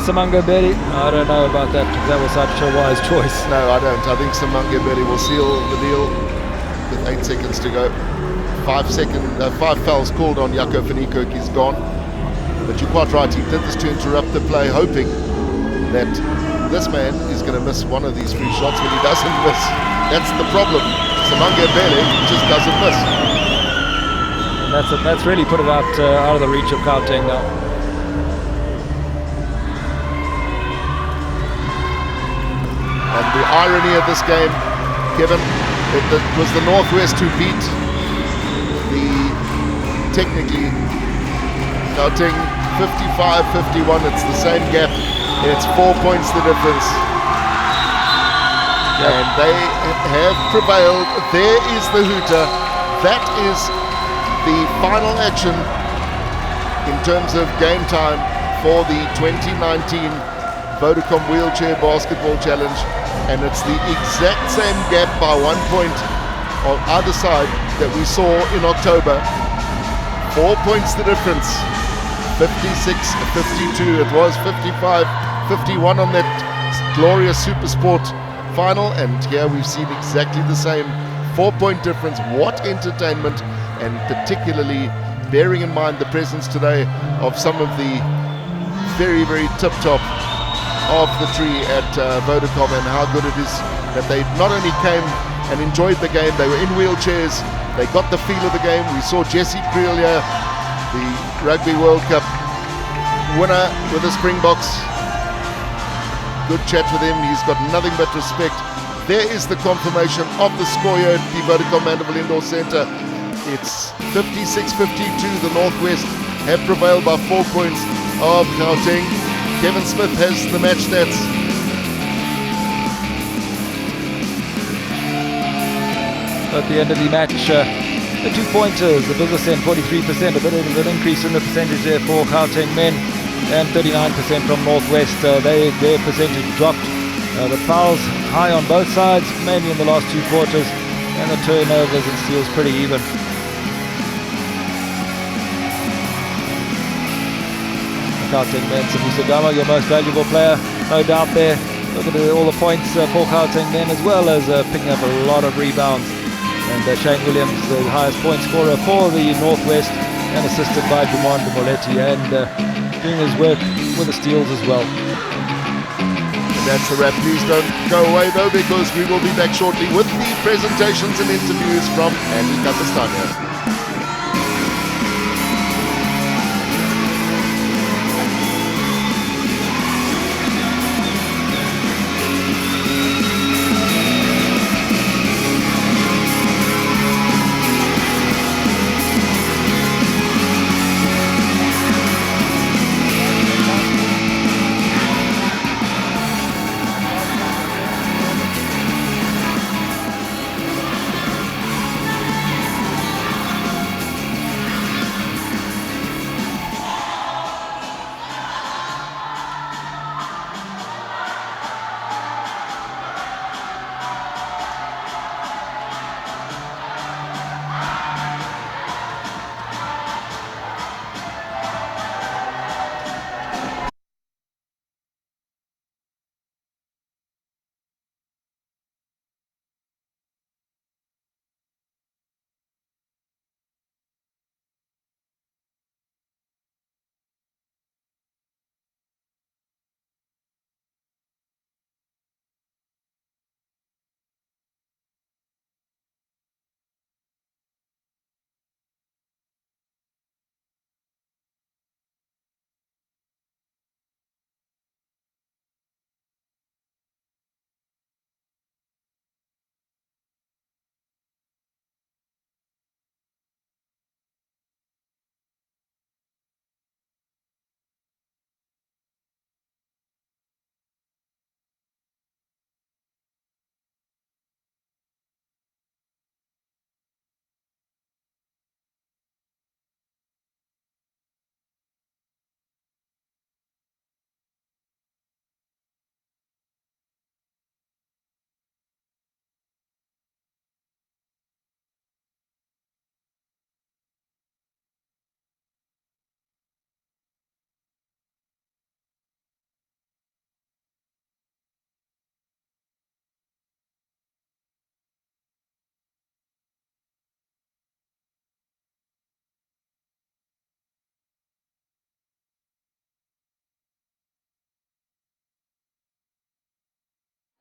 Samanga Berry, I don't know about that. That was such a wise choice. No, I don't. I think Samanga Berry will seal the deal with 8 seconds to go. 5 fouls called on Jaco Faniko. He's gone. But you're quite right, he did this to interrupt the play, hoping that this man is going to miss one of these free shots. When he doesn't miss, that's the problem. Samanga Bele just doesn't miss. And that's really put it out of the reach of Gauteng now. And the irony of this game, Kevin, it was the Northwest who beat the, technically, Gauteng 55-51, it's the same gap, it's 4 points the difference. Yep. And they have prevailed. There is the hooter. That is the final action in terms of game time for the 2019 Vodacom Wheelchair Basketball Challenge, and it's the exact same gap by 1 point on either side that we saw in October. 4 points the difference. 56-52. It was 55-51 on that glorious Super Sport final, and here we've seen exactly the same 4 point difference. What entertainment, and particularly bearing in mind the presence today of some of the very, very tip-top of the tree at Vodacom, and how good it is that they not only came and enjoyed the game, they were in wheelchairs, they got the feel of the game. We saw Jesse Creel here, the Rugby World Cup winner with the Springboks. Good chat with him, he's got nothing but respect. There is the confirmation of the score here at the Vodacom Mandeville Indoor Centre. It's 56-52, the Northwest have prevailed by 4 points of Gauteng. Kevin Smith has the match stats. At the end of the match, the 2 pointers, the Business End 43%, a bit of an increase in the percentage there for Gauteng men, and 39% from Northwest. Their percentage dropped. The fouls high on both sides, mainly in the last 2 quarters, and the turnovers and steals pretty even. Gauteng men, Sibusa Gama, your most valuable player, no doubt there. Look at all the points for Gauteng men, as well as picking up a lot of rebounds. And Shane Williams, the highest point scorer for the Northwest, and assisted by Dumond Moletti, and doing his work with the steals as well. And that's a wrap. Please don't go away though, because we will be back shortly with the presentations and interviews from Andy Katastania.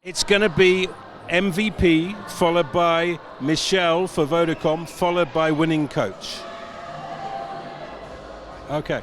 It's going to be MVP, followed by Michelle for Vodacom, followed by winning coach. Okay.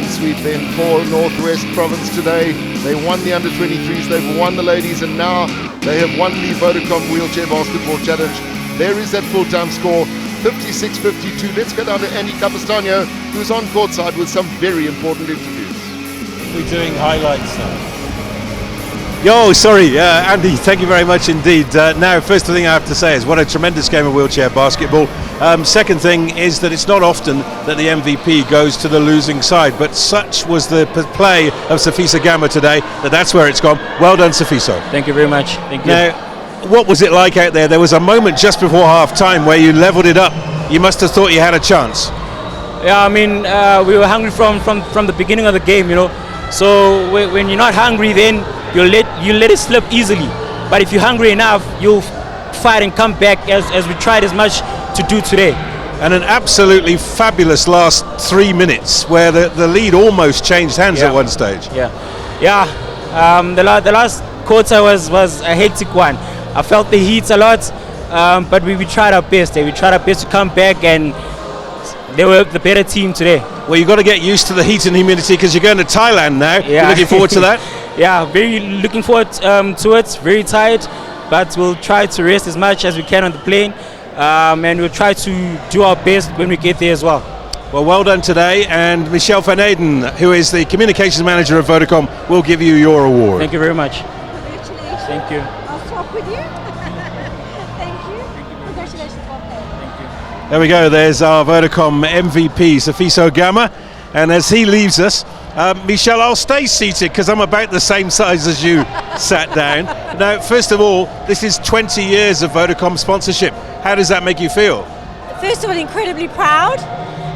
Sweep then for Northwest Province today. They won the under-23s, they've won the ladies, and now they have won the Vodacom Wheelchair Basketball Challenge. There is that full-time score, 56-52. Let's go down to Andy Capistanio, who's on courtside with some very important interviews. We're doing highlights now. Yo, sorry, Andy, thank you very much indeed. Now, first thing I have to say is what a tremendous game of wheelchair basketball. Second thing is that it's not often that the MVP goes to the losing side, but such was the play of Sifiso Gama today that's where it's gone. Well done, Sifiso. Thank you very much. Thank you. Now, what was it like out there? There was a moment just before half-time where you levelled it up. You must have thought you had a chance. Yeah, I mean, we were hungry from the beginning of the game, you know. So when you're not hungry, then you let it slip easily. But if you're hungry enough, you'll fight and come back as we tried as much to do today. And an absolutely fabulous last 3 minutes where the lead almost changed hands at one stage. The last quarter was a hectic one. I felt the heat a lot, but we tried our best. We tried our best to come back, and they were the better team today. Well, you've got to get used to the heat and humidity because you're going to Thailand now. Yeah. You're looking forward to that? Yeah, very looking forward to it. Very tired, but we'll try to rest as much as we can on the plane, and we'll try to do our best when we get there as well. Well done today, and Michelle van Eyden, who is the communications manager of Vodacom, will give you your award. Thank you very much. Congratulations. Thank you. I'll talk with you. Thank you. Congratulations, well played. Thank you. There we go, there's our Vodacom MVP, Sifiso Gama, and as he leaves us, Michelle, I'll stay seated because I'm about the same size as you sat down. Now, first of all, this is 20 years of Vodacom sponsorship. How does that make you feel? First of all, incredibly proud.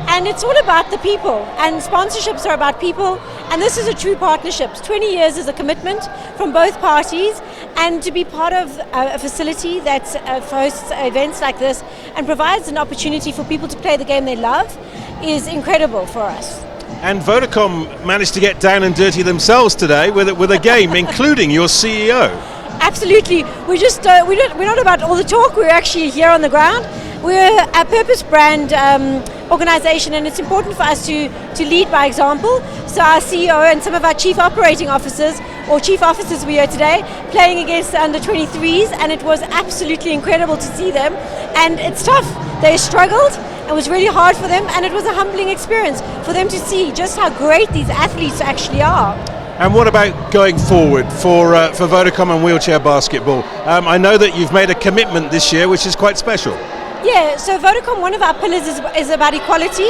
And it's all about the people. And sponsorships are about people. And this is a true partnership. 20 years is a commitment from both parties. And to be part of a facility that hosts events like this and provides an opportunity for people to play the game they love is incredible for us. And Vodacom managed to get down and dirty themselves today with a game, including your CEO. Absolutely. We're not about all the talk. We're actually here on the ground. We're a purpose brand organization, and it's important for us to lead by example. So our CEO and some of our chief operating officers or chief officers were here today playing against the under 23s, and it was absolutely incredible to see them. And it's tough. They struggled. It was really hard for them, and it was a humbling experience for them to see just how great these athletes actually are. And what about going forward for Vodacom and wheelchair basketball? I know that you've made a commitment this year, which is quite special. Yeah, so Vodacom, one of our pillars is about equality,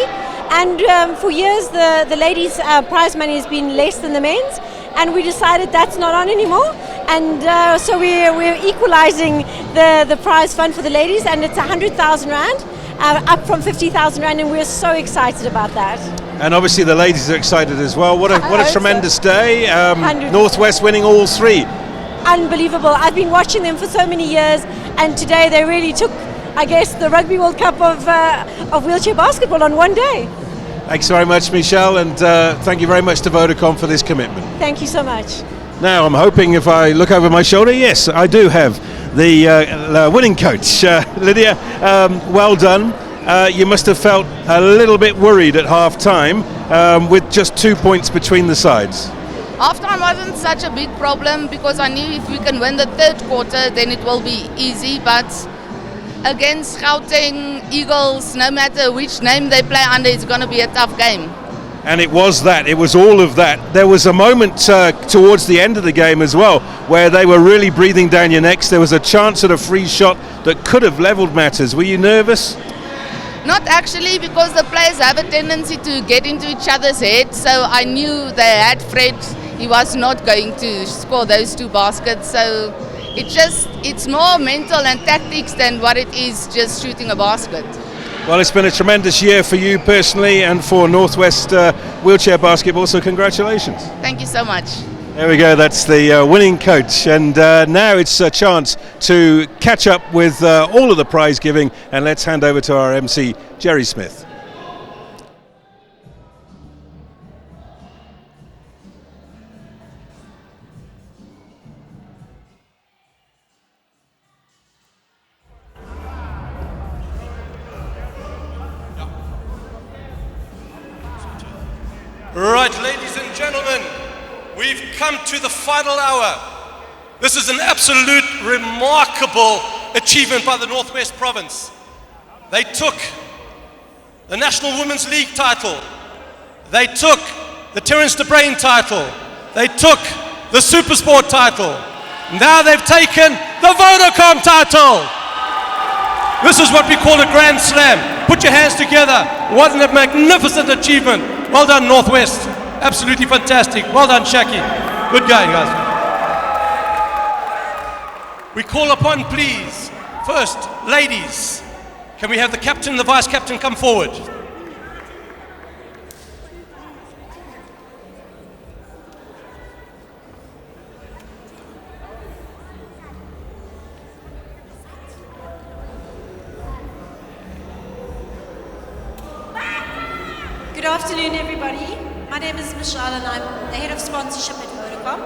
and for years the ladies' prize money has been less than the men's, and we decided that's not on anymore, and so we're equalising the prize fund for the ladies, and it's 100,000 rand, up from 50,000 rand, and we're so excited about that. And obviously the ladies are excited as well. What a tremendous day. Northwest winning all three. Unbelievable. I've been watching them for so many years, and today they really took, I guess, the Rugby World Cup of wheelchair basketball on one day. Thanks very much, Michelle, and thank you very much to Vodacom for this commitment. Thank you so much. Now, I'm hoping if I look over my shoulder, yes, I do have the winning coach, Lydia. Well done. You must have felt a little bit worried at half-time with just 2 points between the sides. Half-time wasn't such a big problem because I knew if we can win the third quarter, then it will be easy, but against Gauteng Eagles, no matter which name they play under, it's going to be a tough game. And it was that. It was all of that. There was a moment towards the end of the game as well where they were really breathing down your necks. There was a chance at a free shot that could have levelled matters. Were you nervous? Not actually, because the players have a tendency to get into each other's heads. So I knew they had Fred. He was not going to score those 2 baskets. So it's more mental and tactics than what it is just shooting a basket. Well, it's been a tremendous year for you personally and for Northwest Wheelchair Basketball, so congratulations. Thank you so much. There we go, that's the winning coach, and now it's a chance to catch up with all of the prize giving, and let's hand over to our MC, Jerry Smith. Right, ladies and gentlemen, we've come to the final hour. This is an absolute remarkable achievement by the Northwest Province. They took the National Women's League title. They took the Terence de Bruin title. They took the Supersport title. Now they've taken the Vodacom title. This is what we call a Grand Slam. Put your hands together. What a magnificent achievement. Well done, Northwest. Absolutely fantastic. Well done, Shaki. Good going, guys. We call upon, please, first, ladies. Can we have the captain and the vice captain come forward? Good afternoon, everybody. My name is Michelle and I'm the head of sponsorship at Vodacom.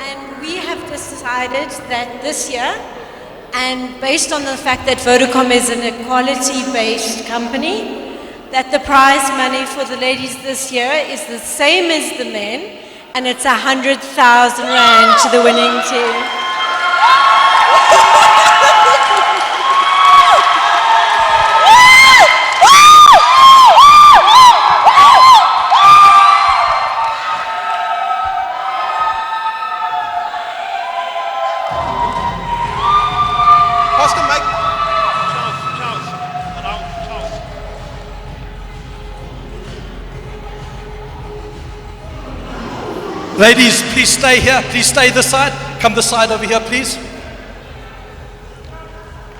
And we have just decided that this year, and based on the fact that Vodacom is an equality-based company, that the prize money for the ladies this year is the same as the men, and it's 100,000 Rand to the winning team. Ladies, please stay here. Please stay this side. Come this side over here, please.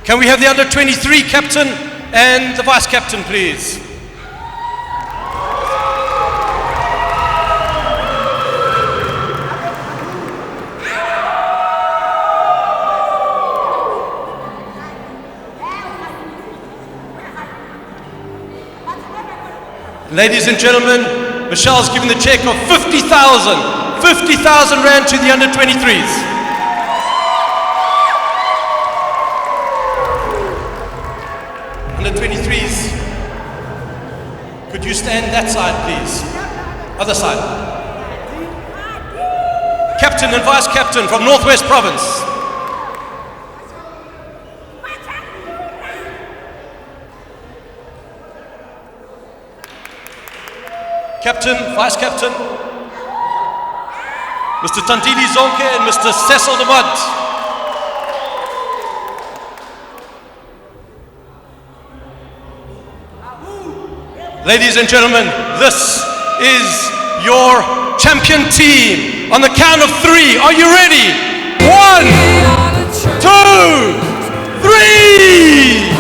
Can we have the under-23 captain and the vice captain, please? Ladies and gentlemen, Michelle's given the check of 50,000 Rand to the under-23s. Under-23s, could you stand that side, please? Other side. Captain and vice captain from Northwest Province. Captain, vice captain, Mr. Tandili Zonke and Mr. Cecil de Mont. Ladies and gentlemen, this is your champion team. On the count of 3, are you ready? 1, 2, 3!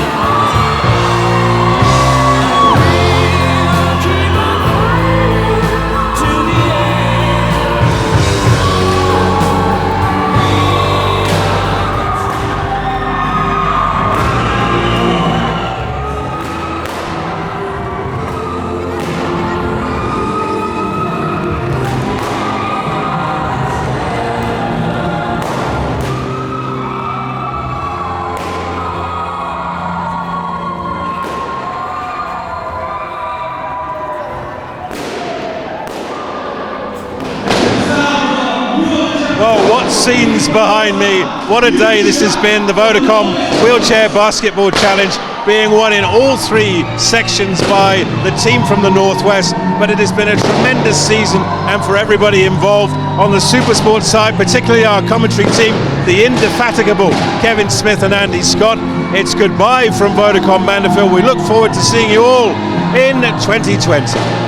Scenes behind me. What a day this has been. The Vodacom Wheelchair Basketball Challenge. being won in all three sections by the team from the Northwest. But it has been a tremendous season, and for everybody involved on the Supersport side, particularly our commentary team, the indefatigable Kevin Smith and Andy Scott. It's goodbye from Vodacom Mandeville. We look forward to seeing you all in 2020.